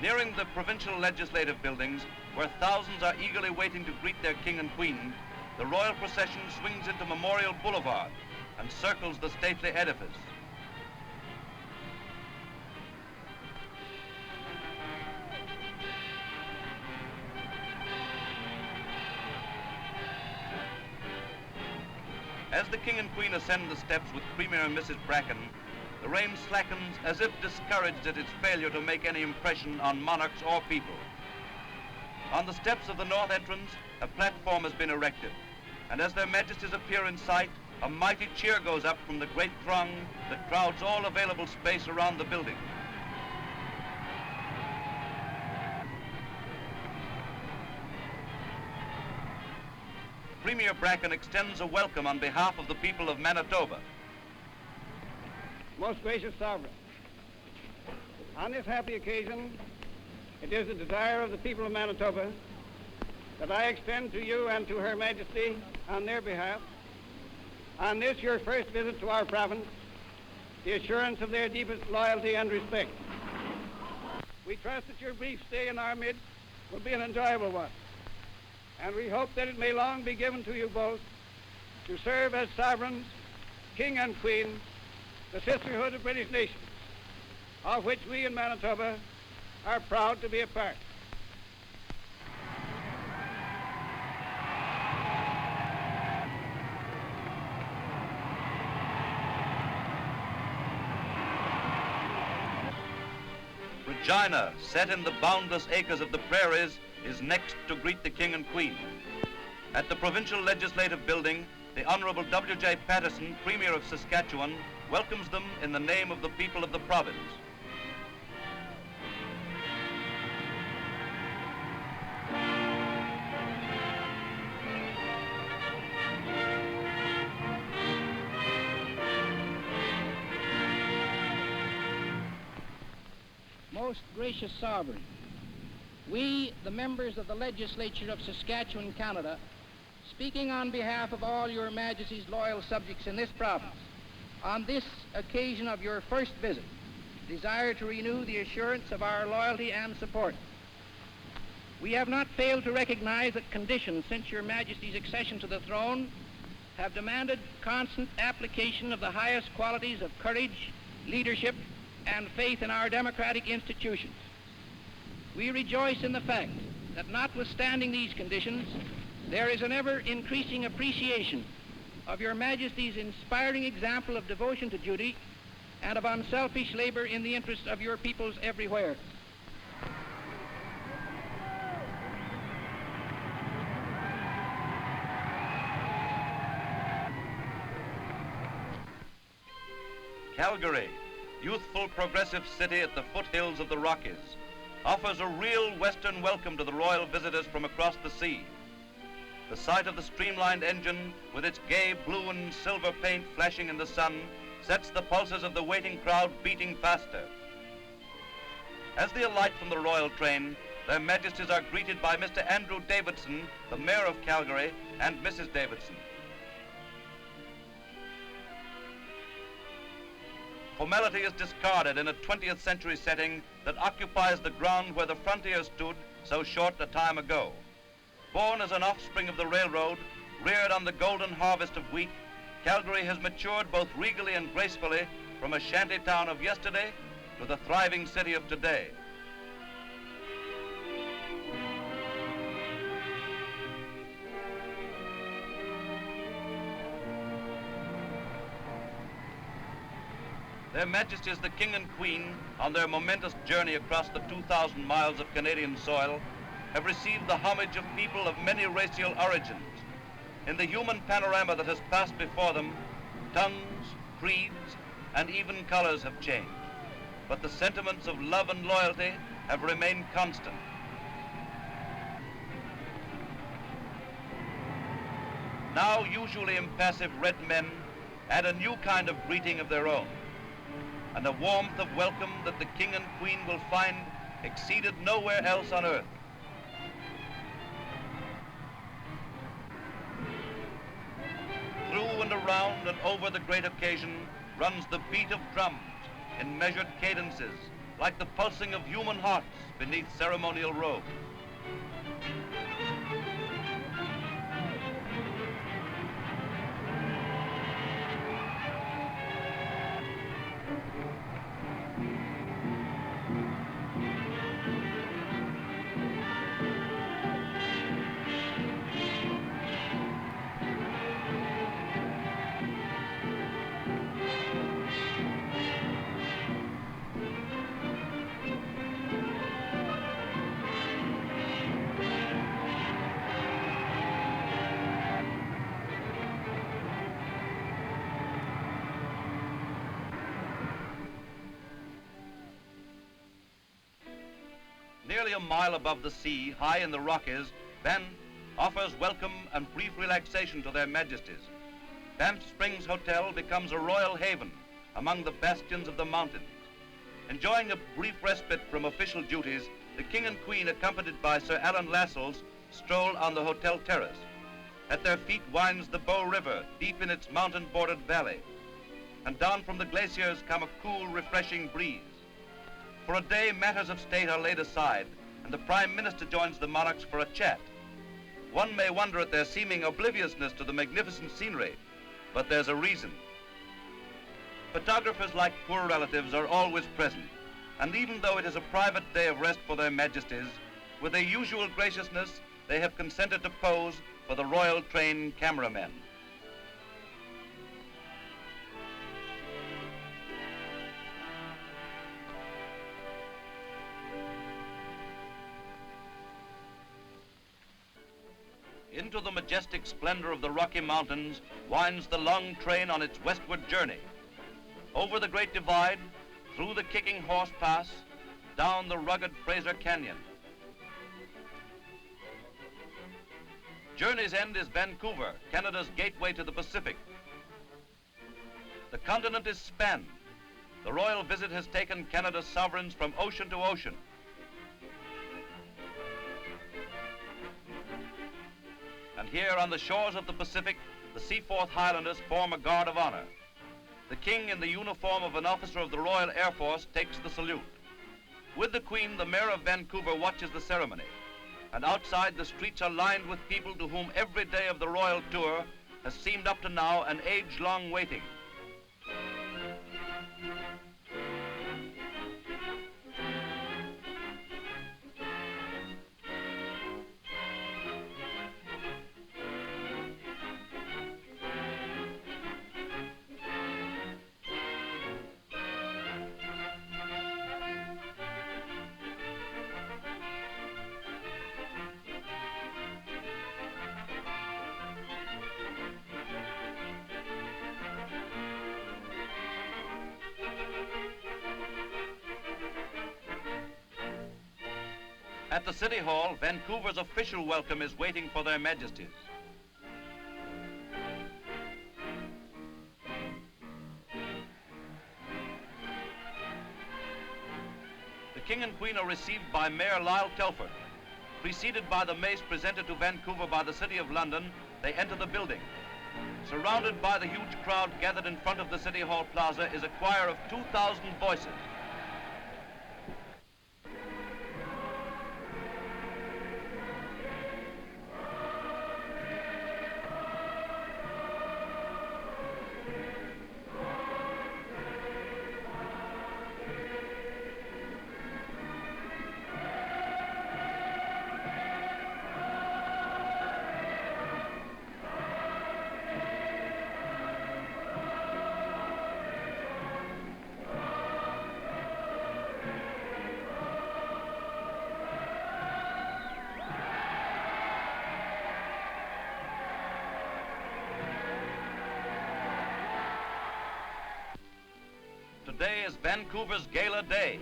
Nearing the provincial legislative buildings, where thousands are eagerly waiting to greet their king and queen, the royal procession swings into Memorial Boulevard and circles the stately edifice. As the king and queen ascend the steps with Premier and Mrs. Bracken, the rain slackens as if discouraged at its failure to make any impression on monarchs or people. On the steps of the north entrance, a platform has been erected, and as their majesties appear in sight, a mighty cheer goes up from the great throng that crowds all available space around the building. Premier Bracken extends a welcome on behalf of the people of Manitoba. Most gracious sovereign, on this happy occasion, it is the desire of the people of Manitoba that I extend to you and to Her Majesty on their behalf, on this your first visit to our province, the assurance of their deepest loyalty and respect. We trust that your brief stay in our midst will be an enjoyable one, and we hope that it may long be given to you both to serve as sovereigns, king and queen, the sisterhood of British nations, of which we in Manitoba are proud to be a part. Regina, set in the boundless acres of the prairies, is next to greet the king and queen. At the provincial legislative building, the Honorable W.J. Patterson, Premier of Saskatchewan, welcomes them in the name of the people of the province. Most gracious sovereign, we, the members of the legislature of Saskatchewan, Canada, speaking on behalf of all your majesty's loyal subjects in this province, on this occasion of your first visit, desire to renew the assurance of our loyalty and support. We have not failed to recognize that conditions since your majesty's accession to the throne have demanded constant application of the highest qualities of courage, leadership, and faith in our democratic institutions. We rejoice in the fact that notwithstanding these conditions, there is an ever-increasing appreciation of your majesty's inspiring example of devotion to duty and of unselfish labor in the interests of your peoples everywhere. Calgary, youthful progressive city at the foothills of the Rockies, offers a real Western welcome to the royal visitors from across the sea. The sight of the streamlined engine, with its gay blue and silver paint flashing in the sun, sets the pulses of the waiting crowd beating faster. As they alight from the royal train, their majesties are greeted by Mr. Andrew Davidson, the mayor of Calgary, and Mrs. Davidson. Formality is discarded in a 20th century setting that occupies the ground where the frontier stood so short a time ago. Born as an offspring of the railroad, reared on the golden harvest of wheat, Calgary has matured both regally and gracefully from a shanty town of yesterday to the thriving city of today. Their Majesties the King and Queen, on their momentous journey across the 2,000 miles of Canadian soil, have received the homage of people of many racial origins. In the human panorama that has passed before them, tongues, creeds, and even colors have changed. But the sentiments of love and loyalty have remained constant. Now usually impassive red men add a new kind of greeting of their own, and a warmth of welcome that the King and Queen will find exceeded nowhere else on earth. Through and around and over the great occasion runs the beat of drums in measured cadences, like the pulsing of human hearts beneath ceremonial robes. Nearly a mile above the sea, high in the Rockies, Banff offers welcome and brief relaxation to their Majesties. Banff Springs Hotel becomes a royal haven among the bastions of the mountains. Enjoying a brief respite from official duties, the King and Queen, accompanied by Sir Alan Lascelles, stroll on the hotel terrace. At their feet winds the Bow River, deep in its mountain-bordered valley. And down from the glaciers come a cool, refreshing breeze. For a day, matters of state are laid aside, and the Prime Minister joins the monarchs for a chat. One may wonder at their seeming obliviousness to the magnificent scenery, but there's a reason. Photographers, like poor relatives, are always present, and even though it is a private day of rest for their Majesties, with their usual graciousness, they have consented to pose for the royal trained cameramen. Into the majestic splendor of the Rocky Mountains winds the long train on its westward journey. Over the Great Divide, through the Kicking Horse Pass, down the rugged Fraser Canyon. Journey's end is Vancouver, Canada's gateway to the Pacific. The continent is spanned. The royal visit has taken Canada's sovereigns from ocean to ocean. And here on the shores of the Pacific, the Seaforth Highlanders form a guard of honor. The King, in the uniform of an officer of the Royal Air Force, takes the salute. With the Queen, the Mayor of Vancouver watches the ceremony. And outside, the streets are lined with people to whom every day of the royal tour has seemed up to now an age-long waiting. At the City Hall, Vancouver's official welcome is waiting for their Majesties. The King and Queen are received by Mayor Lyle Telford. Preceded by the mace presented to Vancouver by the City of London, they enter the building. Surrounded by the huge crowd gathered in front of the City Hall Plaza is a choir of 2,000 voices. is Vancouver's gala day.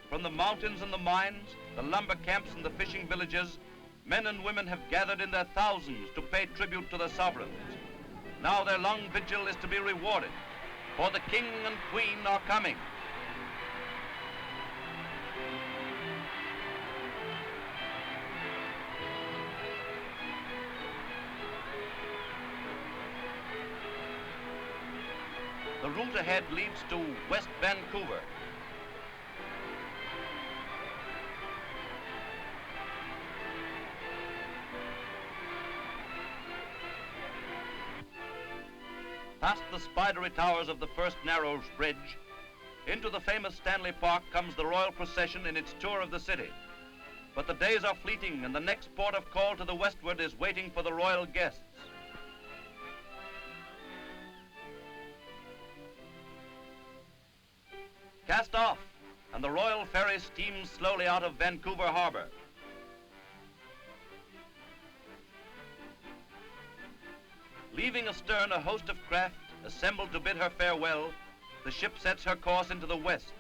From the mountains and the mines, the lumber camps and the fishing villages, men and women have gathered in their thousands to pay tribute to their sovereigns. Now their long vigil is to be rewarded, for the King and Queen are coming. The route ahead leads to West Vancouver. Past the spidery towers of the first Narrows Bridge, into the famous Stanley Park comes the royal procession in its tour of the city. But the days are fleeting, and the next port of call to the westward is waiting for the royal guests. Cast off, and the royal ferry steams slowly out of Vancouver Harbor. Leaving astern a host of craft assembled to bid her farewell, the ship sets her course into the west.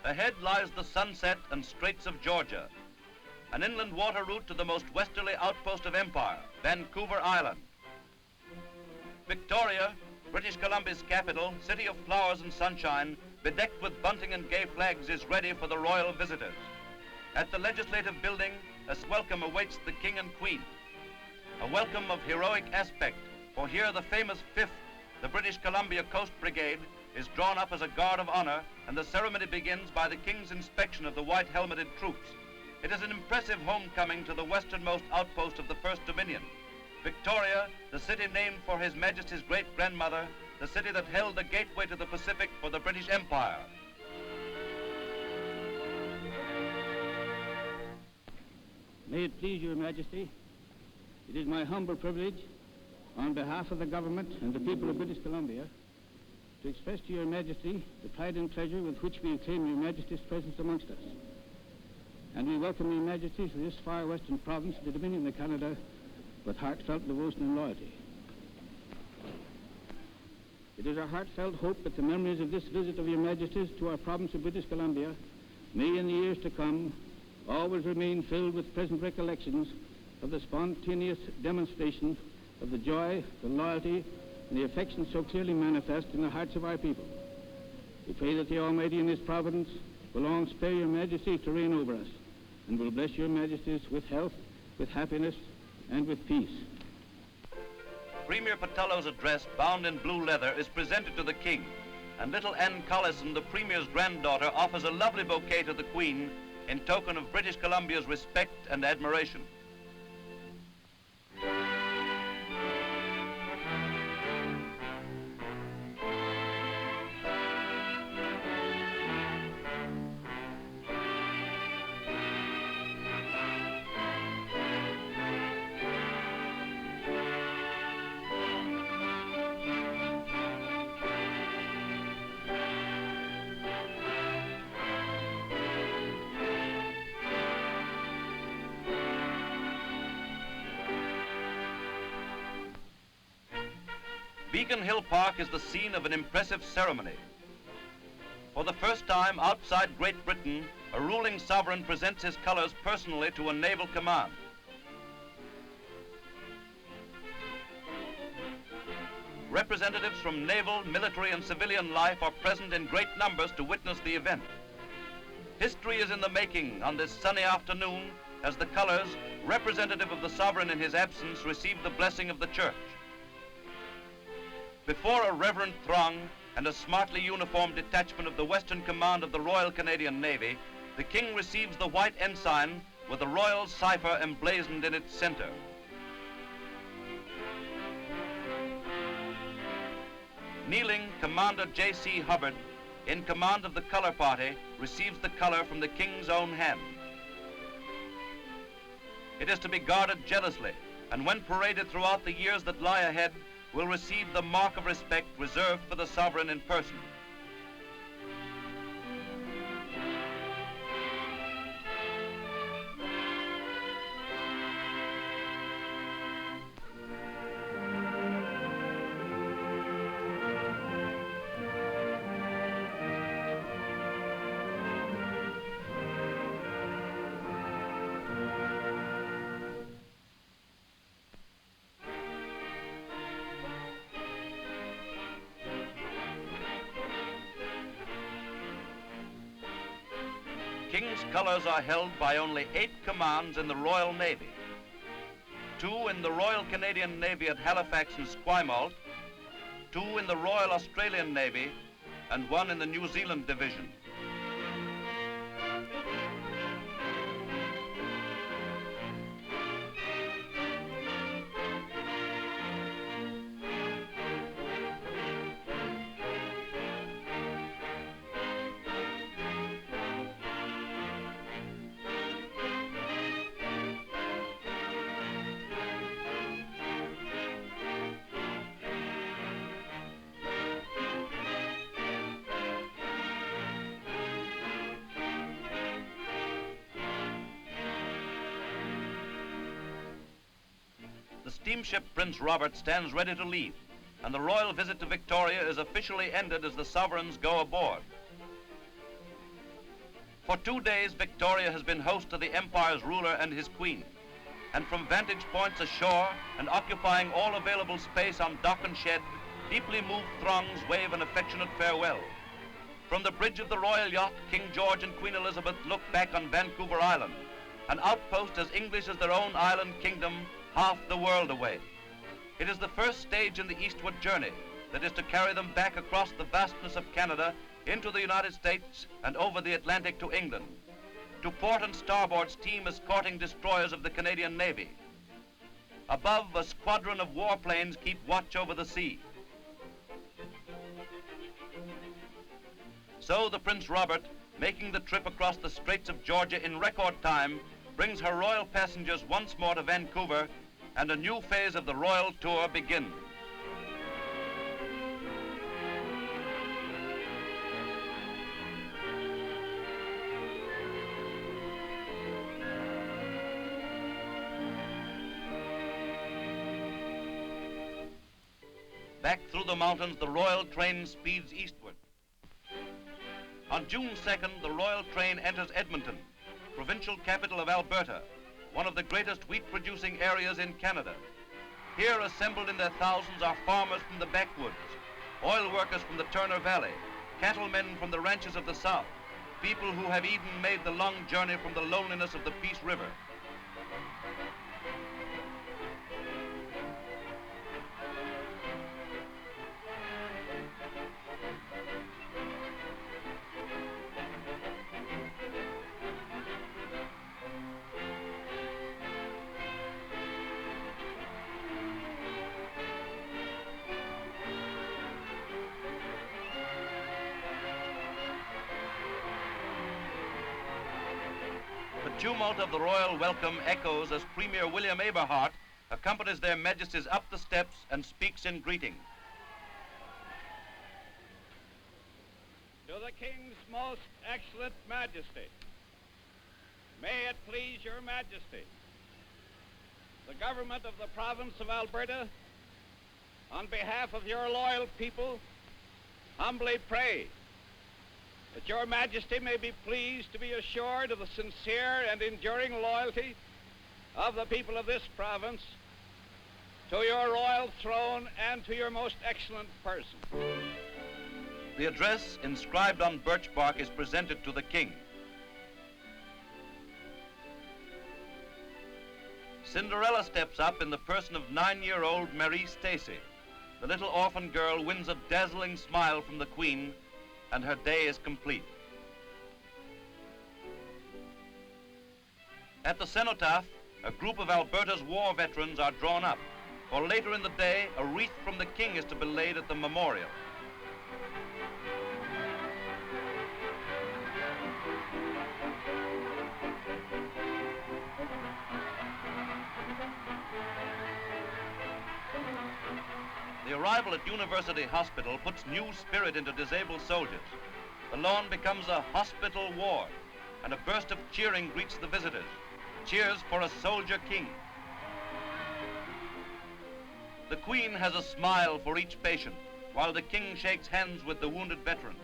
Ahead lies the Sunset and Straits of Georgia, an inland water route to the most westerly outpost of empire, Vancouver Island. Victoria, British Columbia's capital, city of flowers and sunshine, bedecked with bunting and gay flags, is ready for the royal visitors. At the Legislative Building, a welcome awaits the King and Queen. A welcome of heroic aspect, for here the famous 5th, the British Columbia Coast Brigade, is drawn up as a guard of honor, and the ceremony begins by the King's inspection of the white-helmeted troops. It is an impressive homecoming to the westernmost outpost of the First Dominion. Victoria, the city named for His Majesty's great-grandmother, the city that held the gateway to the Pacific for the British Empire. May it please your Majesty, it is my humble privilege, on behalf of the government and the people of British Columbia, to express to your Majesty the pride and pleasure with which we acclaim your Majesty's presence amongst us. And we welcome your Majesty to this far western province, the Dominion of Canada, with heartfelt devotion and loyalty. It is our heartfelt hope that the memories of this visit of your Majesties to our province of British Columbia may in the years to come always remain filled with pleasant recollections of the spontaneous demonstration of the joy, the loyalty, and the affection so clearly manifest in the hearts of our people. We pray that the Almighty in His providence will long spare your Majesty to reign over us, and will bless your Majesties with health, with happiness, and with peace. Premier Patello's address, bound in blue leather, is presented to the King, and little Anne Collison, the Premier's granddaughter, offers a lovely bouquet to the Queen in token of British Columbia's respect and admiration. Beacon Hill Park is the scene of an impressive ceremony. For the first time outside Great Britain, a ruling sovereign presents his colors personally to a naval command. Representatives from naval, military, and civilian life are present in great numbers to witness the event. History is in the making on this sunny afternoon as the colors, representative of the sovereign in his absence, receive the blessing of the church. Before a reverent throng and a smartly uniformed detachment of the Western Command of the Royal Canadian Navy, the King receives the white ensign with the royal cipher emblazoned in its center. Kneeling, Commander J.C. Hubbard, in command of the color party, receives the color from the King's own hand. It is to be guarded jealously, and when paraded throughout the years that lie ahead, will receive the mark of respect reserved for the sovereign in person. King's colors are held by only 8 commands in the Royal Navy. 2 in the Royal Canadian Navy at Halifax and Esquimalt, 2 in the Royal Australian Navy, and 1 in the New Zealand Division. The steamship Prince Robert stands ready to leave, and the royal visit to Victoria is officially ended as the Souverains go aboard. For 2 days, Victoria has been host to the Empire's ruler and his queen, and from vantage points ashore and occupying all available space on dock and shed, deeply moved throngs wave an affectionate farewell. From the bridge of the royal yacht, King George and Queen Elizabeth look back on Vancouver Island, an outpost as English as their own island kingdom, half the world away. It is the first stage in the eastward journey that is to carry them back across the vastness of Canada into the United States and over the Atlantic to England. To port and starboard steam escorting destroyers of the Canadian Navy. Above, a squadron of warplanes keep watch over the sea. So the Prince Robert, making the trip across the Straits of Georgia in record time, brings her royal passengers once more to Vancouver, and a new phase of the royal tour begins. Back through the mountains, the royal train speeds eastward. On June 2nd, the royal train enters Edmonton, provincial capital of Alberta, one of the greatest wheat-producing areas in Canada. Here, assembled in their thousands, are farmers from the backwoods, oil workers from the Turner Valley, cattlemen from the ranches of the South, people who have even made the long journey from the loneliness of the Peace River. The tumult of the royal welcome echoes as Premier William Aberhart accompanies their majesties up the steps and speaks in greeting. To the King's most excellent majesty, may it please your majesty, the government of the province of Alberta, on behalf of your loyal people, humbly pray that your majesty may be pleased to be assured of the sincere and enduring loyalty of the people of this province to your royal throne and to your most excellent person. The address, inscribed on birch bark, is presented to the king. Cinderella steps up in the person of 9-year-old Marie Stacy. The little orphan girl wins a dazzling smile from the queen, and her day is complete. At the cenotaph, a group of Alberta's war veterans are drawn up, for later in the day, a wreath from the king is to be laid at the memorial. The arrival at University Hospital puts new spirit into disabled soldiers. The lawn becomes a hospital ward, and a burst of cheering greets the visitors. Cheers for a soldier king. The Queen has a smile for each patient, while the King shakes hands with the wounded veterans.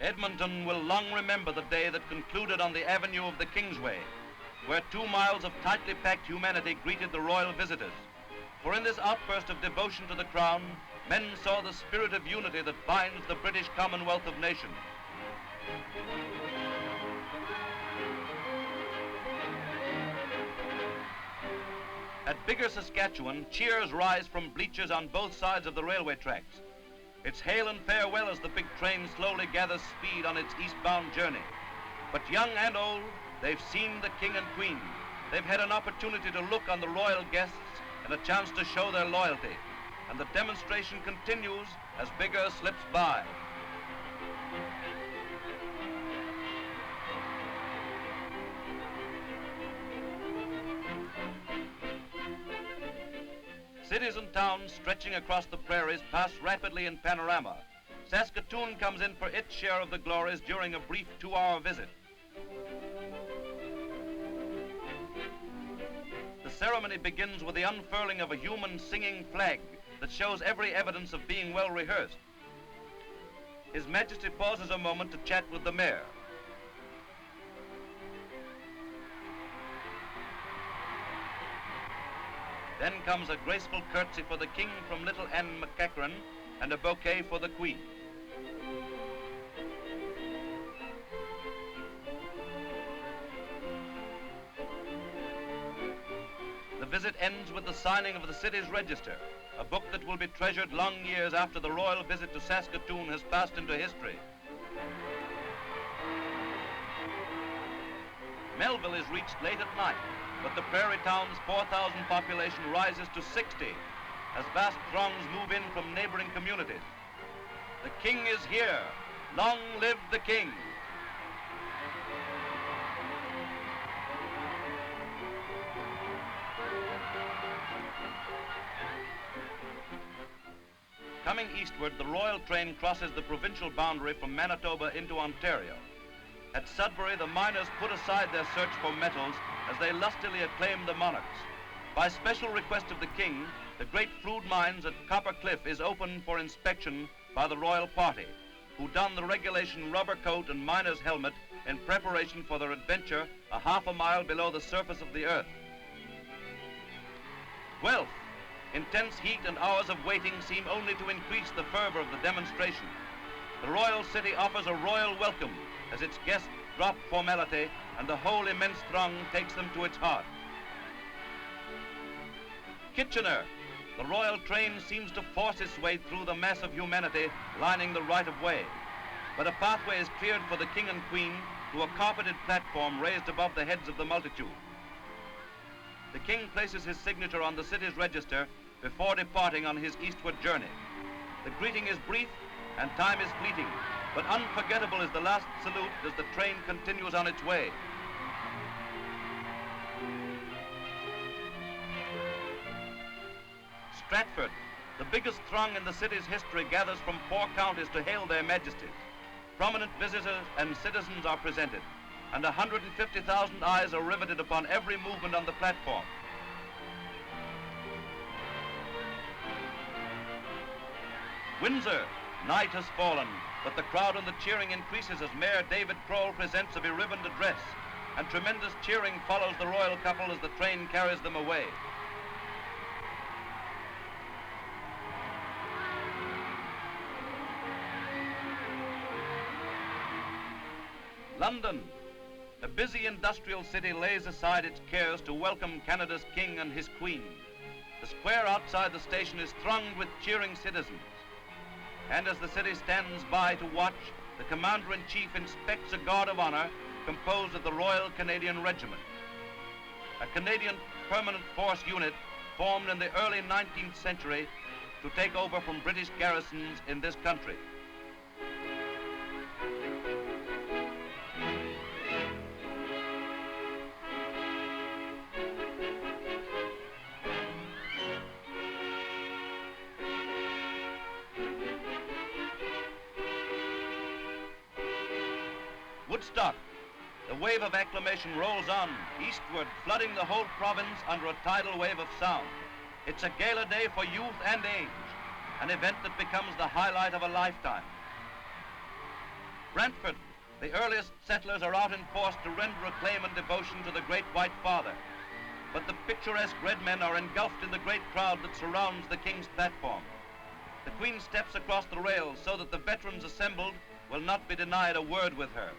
Edmonton will long remember the day that concluded on the Avenue of the Kingsway, where 2 miles of tightly packed humanity greeted the royal visitors. For in this outburst of devotion to the Crown, men saw the spirit of unity that binds the British Commonwealth of Nations. At Bigger, Saskatchewan, cheers rise from bleachers on both sides of the railway tracks. It's hail and farewell as the big train slowly gathers speed on its eastbound journey. But young and old, they've seen the King and Queen. They've had an opportunity to look on the royal guests and a chance to show their loyalty. And the demonstration continues as Bigger slips by. Cities and towns stretching across the prairies pass rapidly in panorama. Saskatoon comes in for its share of the glories during a brief 2-hour visit. The ceremony begins with the unfurling of a human singing flag that shows every evidence of being well rehearsed. His Majesty pauses a moment to chat with the mayor. Then comes a graceful curtsy for the King from little Anne McEachran and a bouquet for the Queen. The visit ends with the signing of the city's register, a book that will be treasured long years after the royal visit to Saskatoon has passed into history. Melville is reached late at night, but the prairie town's 4,000 population rises to 60 as vast throngs move in from neighboring communities. The King is here. Long live the King. Coming eastward, the royal train crosses the provincial boundary from Manitoba into Ontario. At Sudbury, the miners put aside their search for metals as they lustily acclaim the monarchs. By special request of the King, the great Flood mines at Copper Cliff is opened for inspection by the royal party, who don the regulation rubber coat and miner's helmet in preparation for their adventure a half a mile below the surface of the earth. Guelph. Intense heat and hours of waiting seem only to increase the fervor of the demonstration. The royal city offers a royal welcome as its guests drop formality and the whole immense throng takes them to its heart. Kitchener. The royal train seems to force its way through the mass of humanity lining the right-of-way. But a pathway is cleared for the King and Queen to a carpeted platform raised above the heads of the multitude. The King places his signature on the city's register before departing on his eastward journey. The greeting is brief and time is fleeting, but unforgettable is the last salute as the train continues on its way. Stratford, the biggest throng in the city's history, gathers from 4 counties to hail their majesties. Prominent visitors and citizens are presented, and 150,000 eyes are riveted upon every movement on the platform. Windsor, night has fallen, but the crowd and the cheering increases as Mayor David Kroll presents a beribboned address, and tremendous cheering follows the royal couple as the train carries them away. London, a busy industrial city, lays aside its cares to welcome Canada's King and his Queen. The square outside the station is thronged with cheering citizens. And as the city stands by to watch, the Commander-in-Chief inspects a guard of honor composed of the Royal Canadian Regiment, a Canadian permanent force unit formed in the early 19th century to take over from British garrisons in this country. Woodstock. The wave of acclamation rolls on, eastward, flooding the whole province under a tidal wave of sound. It's a gala day for youth and age, an event that becomes the highlight of a lifetime. Brantford. The earliest settlers are out in force to render acclaim and devotion to the great White Father. but the picturesque red men are engulfed in the great crowd that surrounds the King's platform. The Queen steps across the rails so that the veterans assembled will not be denied a word with her.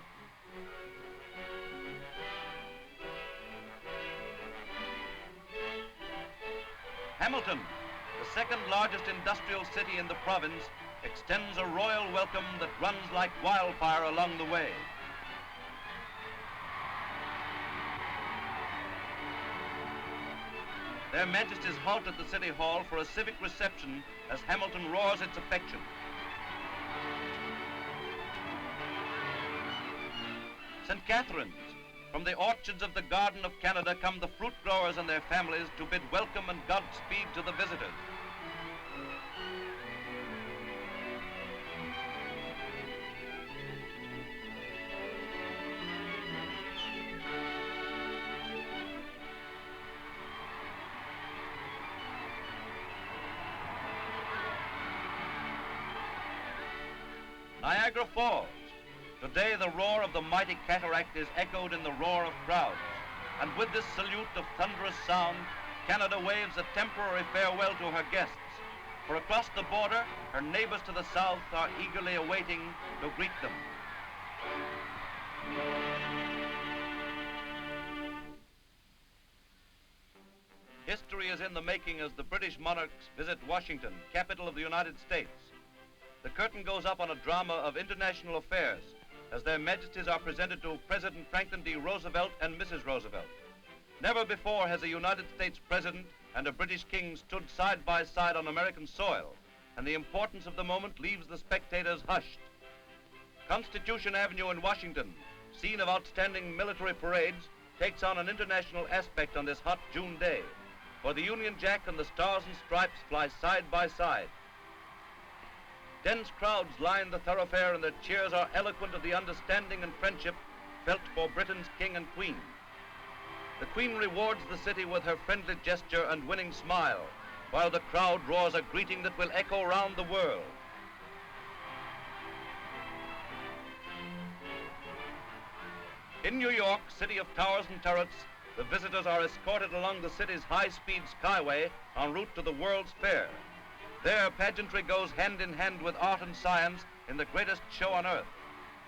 Hamilton, the second largest industrial city in the province, extends a royal welcome that runs like wildfire along the way. Their Majesties halt at the City Hall for a civic reception as Hamilton roars its affection. St. Catharines. From the orchards of the Garden of Canada come the fruit growers and their families to bid welcome and Godspeed to the visitors. Niagara Falls. Today the roar of the mighty cataract is echoed in the roar of crowds. And with this salute of thunderous sound, Canada waves a temporary farewell to her guests. For across the border, her neighbors to the south are eagerly awaiting to greet them. History is in the making as the British monarchs visit Washington, capital of the United States. The curtain goes up on a drama of international affairs as their Majesties are presented to President Franklin D. Roosevelt and Mrs. Roosevelt. Never before has a United States President and a British King stood side by side on American soil, and the importance of the moment leaves the spectators hushed. Constitution Avenue in Washington, scene of outstanding military parades, takes on an international aspect on this hot June day, for the Union Jack and the Stars and Stripes fly side by side. Dense crowds line the thoroughfare and their cheers are eloquent of the understanding and friendship felt for Britain's King and Queen. The Queen rewards the city with her friendly gesture and winning smile, while the crowd roars a greeting that will echo round the world. In New York, city of towers and turrets, the visitors are escorted along the city's high-speed skyway en route to the World's Fair. There, pageantry goes hand in hand with art and science in the greatest show on earth.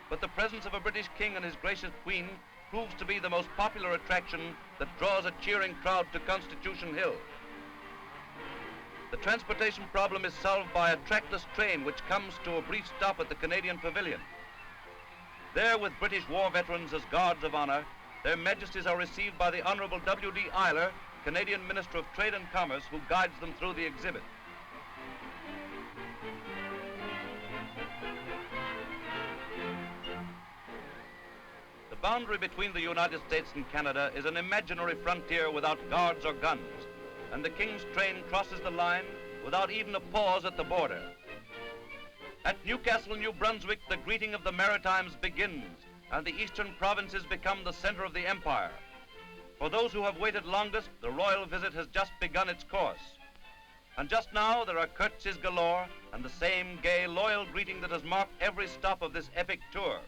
But the presence of a British king and his gracious queen proves to be the most popular attraction that draws a cheering crowd to Constitution Hill. The transportation problem is solved by a trackless train which comes to a brief stop at the Canadian Pavilion. There, with British war veterans as guards of honor, their Majesties are received by the Honorable W.D. Eiler, Canadian Minister of Trade and Commerce, who guides them through the exhibit. The boundary between the United States and Canada is an imaginary frontier without guards or guns, and the King's train crosses the line without even a pause at the border. At Newcastle, New Brunswick, the greeting of the Maritimes begins, and the eastern provinces become the center of the empire. For those who have waited longest, the royal visit has just begun its course. And just now, there are curtsies galore and the same gay, loyal greeting that has marked every stop of this epic tour.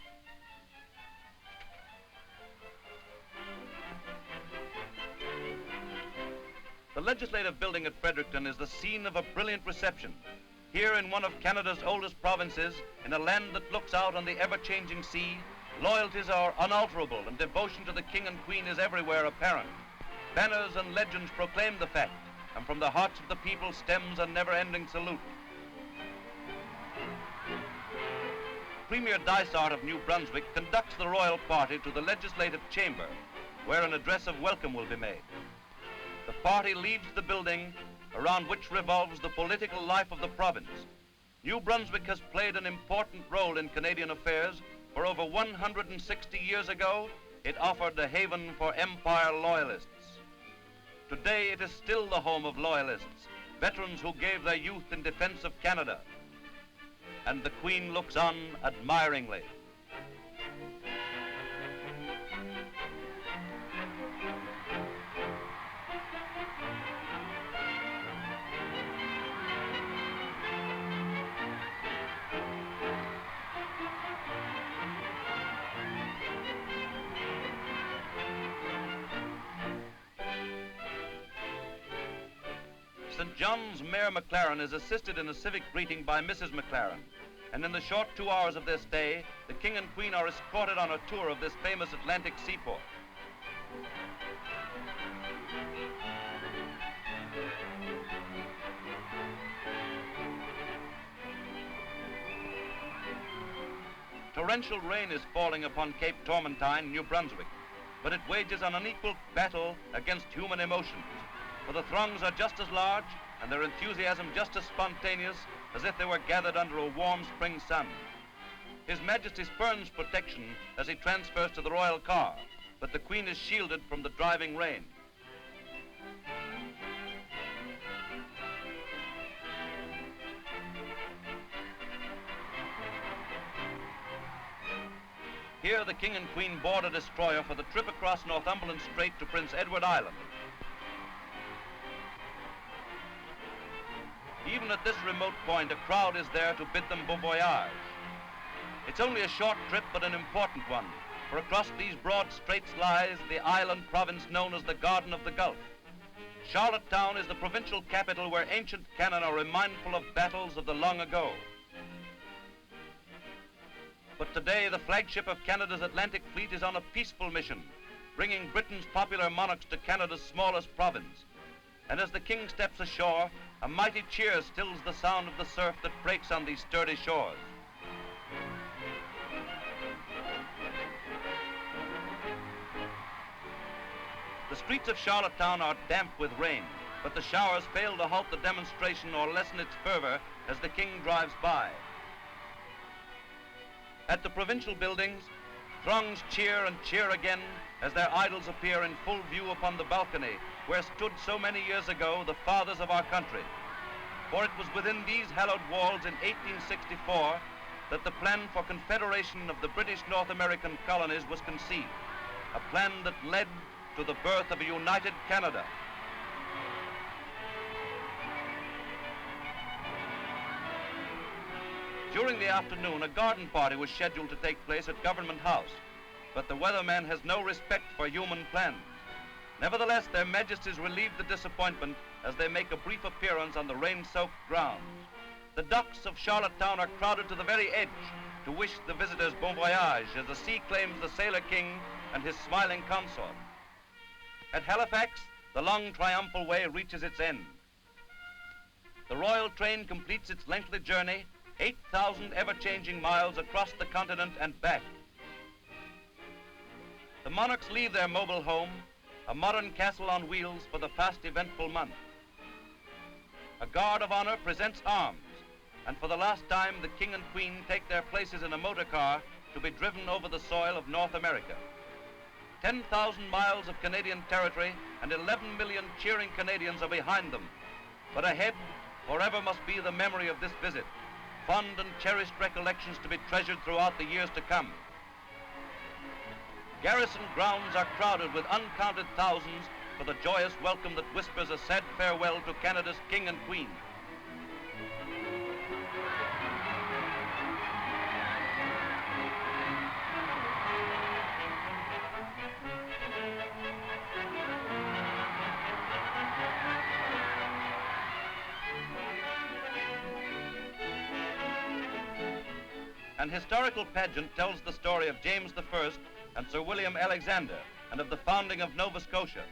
The Legislative Building at Fredericton is the scene of a brilliant reception. Here in one of Canada's oldest provinces, in a land that looks out on the ever-changing sea, loyalties are unalterable and devotion to the King and Queen is everywhere apparent. Banners and legends proclaim the fact, and from the hearts of the people stems a never-ending salute. Premier Dysart of New Brunswick conducts the royal party to the Legislative Chamber, where an address of welcome will be made. The party leaves the building around which revolves the political life of the province. New Brunswick has played an important role in Canadian affairs, for over 160 years ago, it offered a haven for Empire loyalists. Today, it is still the home of loyalists, veterans who gave their youth in defense of Canada. And the Queen looks on admiringly. St. John's Mayor McLaren is assisted in a civic greeting by Mrs. McLaren, and in the short 2 hours of their stay, the King and Queen are escorted on a tour of this famous Atlantic seaport. Torrential rain is falling upon Cape Tormentine, New Brunswick, but it wages an unequal battle against human emotions, for the throngs are just as large and their enthusiasm just as spontaneous as if they were gathered under a warm spring sun. His Majesty spurns protection as he transfers to the royal car, but the Queen is shielded from the driving rain. Here the King and Queen board a destroyer for the trip across Northumberland Strait to Prince Edward Island. Even at this remote point, a crowd is there to bid them bon voyage. It's only a short trip, but an important one, for across these broad straits lies the island province known as the Garden of the Gulf. Charlottetown is the provincial capital where ancient cannon are remindful of battles of the long ago. But today, the flagship of Canada's Atlantic Fleet is on a peaceful mission, bringing Britain's popular monarchs to Canada's smallest province. And as the King steps ashore, a mighty cheer stills the sound of the surf that breaks on these sturdy shores. The streets of Charlottetown are damp with rain, but the showers fail to halt the demonstration or lessen its fervor as the King drives by. At the provincial buildings, throngs cheer and cheer again as their idols appear in full view upon the balcony where stood so many years ago the fathers of our country. For it was within these hallowed walls in 1864 that the plan for confederation of the British North American colonies was conceived, a plan that led to the birth of a united Canada. During the afternoon, a garden party was scheduled to take place at Government House, but the weatherman has no respect for human plans. Nevertheless, their Majesties relieve the disappointment as they make a brief appearance on the rain-soaked grounds. The docks of Charlottetown are crowded to the very edge to wish the visitors bon voyage as the sea claims the Sailor King and his smiling consort. At Halifax, the long triumphal way reaches its end. The royal train completes its lengthy journey, 8,000 ever-changing miles across the continent and back. The monarchs leave their mobile home, a modern castle on wheels, for the past eventful month. A guard of honor presents arms, and for the last time the King and Queen take their places in a motor car to be driven over the soil of North America. 10,000 miles of Canadian territory and 11 million cheering Canadians are behind them. But ahead, forever must be the memory of this visit, fond and cherished recollections to be treasured throughout the years to come. Garrison grounds are crowded with uncounted thousands for the joyous welcome that whispers a sad farewell to Canada's King and Queen. An historical pageant tells the story of James I and Sir William Alexander and of the founding of Nova Scotia.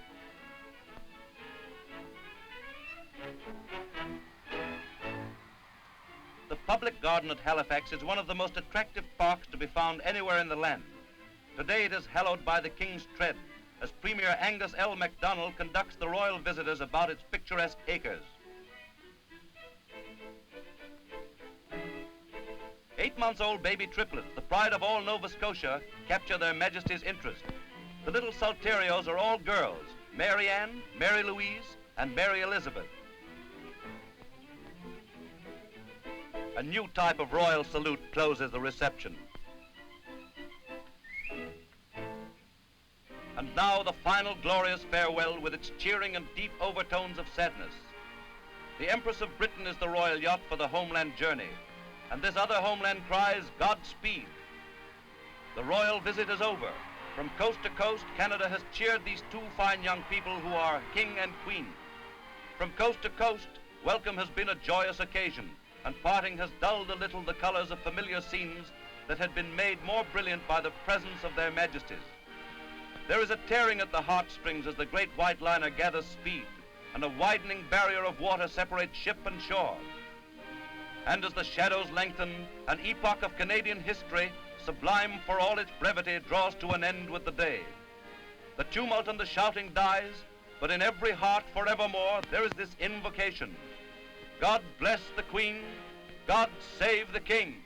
The public garden at Halifax is one of the most attractive parks to be found anywhere in the land. Today it is hallowed by the King's tread as Premier Angus L. MacDonald conducts the royal visitors about its picturesque acres. 8-month-old baby triplets, the pride of all Nova Scotia, capture their Majesty's interest. The little Salterios are all girls, Mary Ann, Mary Louise, and Mary Elizabeth. A new type of royal salute closes the reception. And now the final glorious farewell with its cheering and deep overtones of sadness. The Empress of Britain is the royal yacht for the homeland journey, and this other homeland cries, Godspeed. The royal visit is over. From coast to coast, Canada has cheered these two fine young people who are King and Queen. From coast to coast, welcome has been a joyous occasion, and parting has dulled a little the colors of familiar scenes that had been made more brilliant by the presence of their majesties. There is a tearing at the heartstrings as the great white liner gathers speed, and a widening barrier of water separates ship and shore. And as the shadows lengthen, an epoch of Canadian history, sublime for all its brevity, draws to an end with the day. The tumult and the shouting dies, but in every heart forevermore there is this invocation: God bless the Queen, God save the King.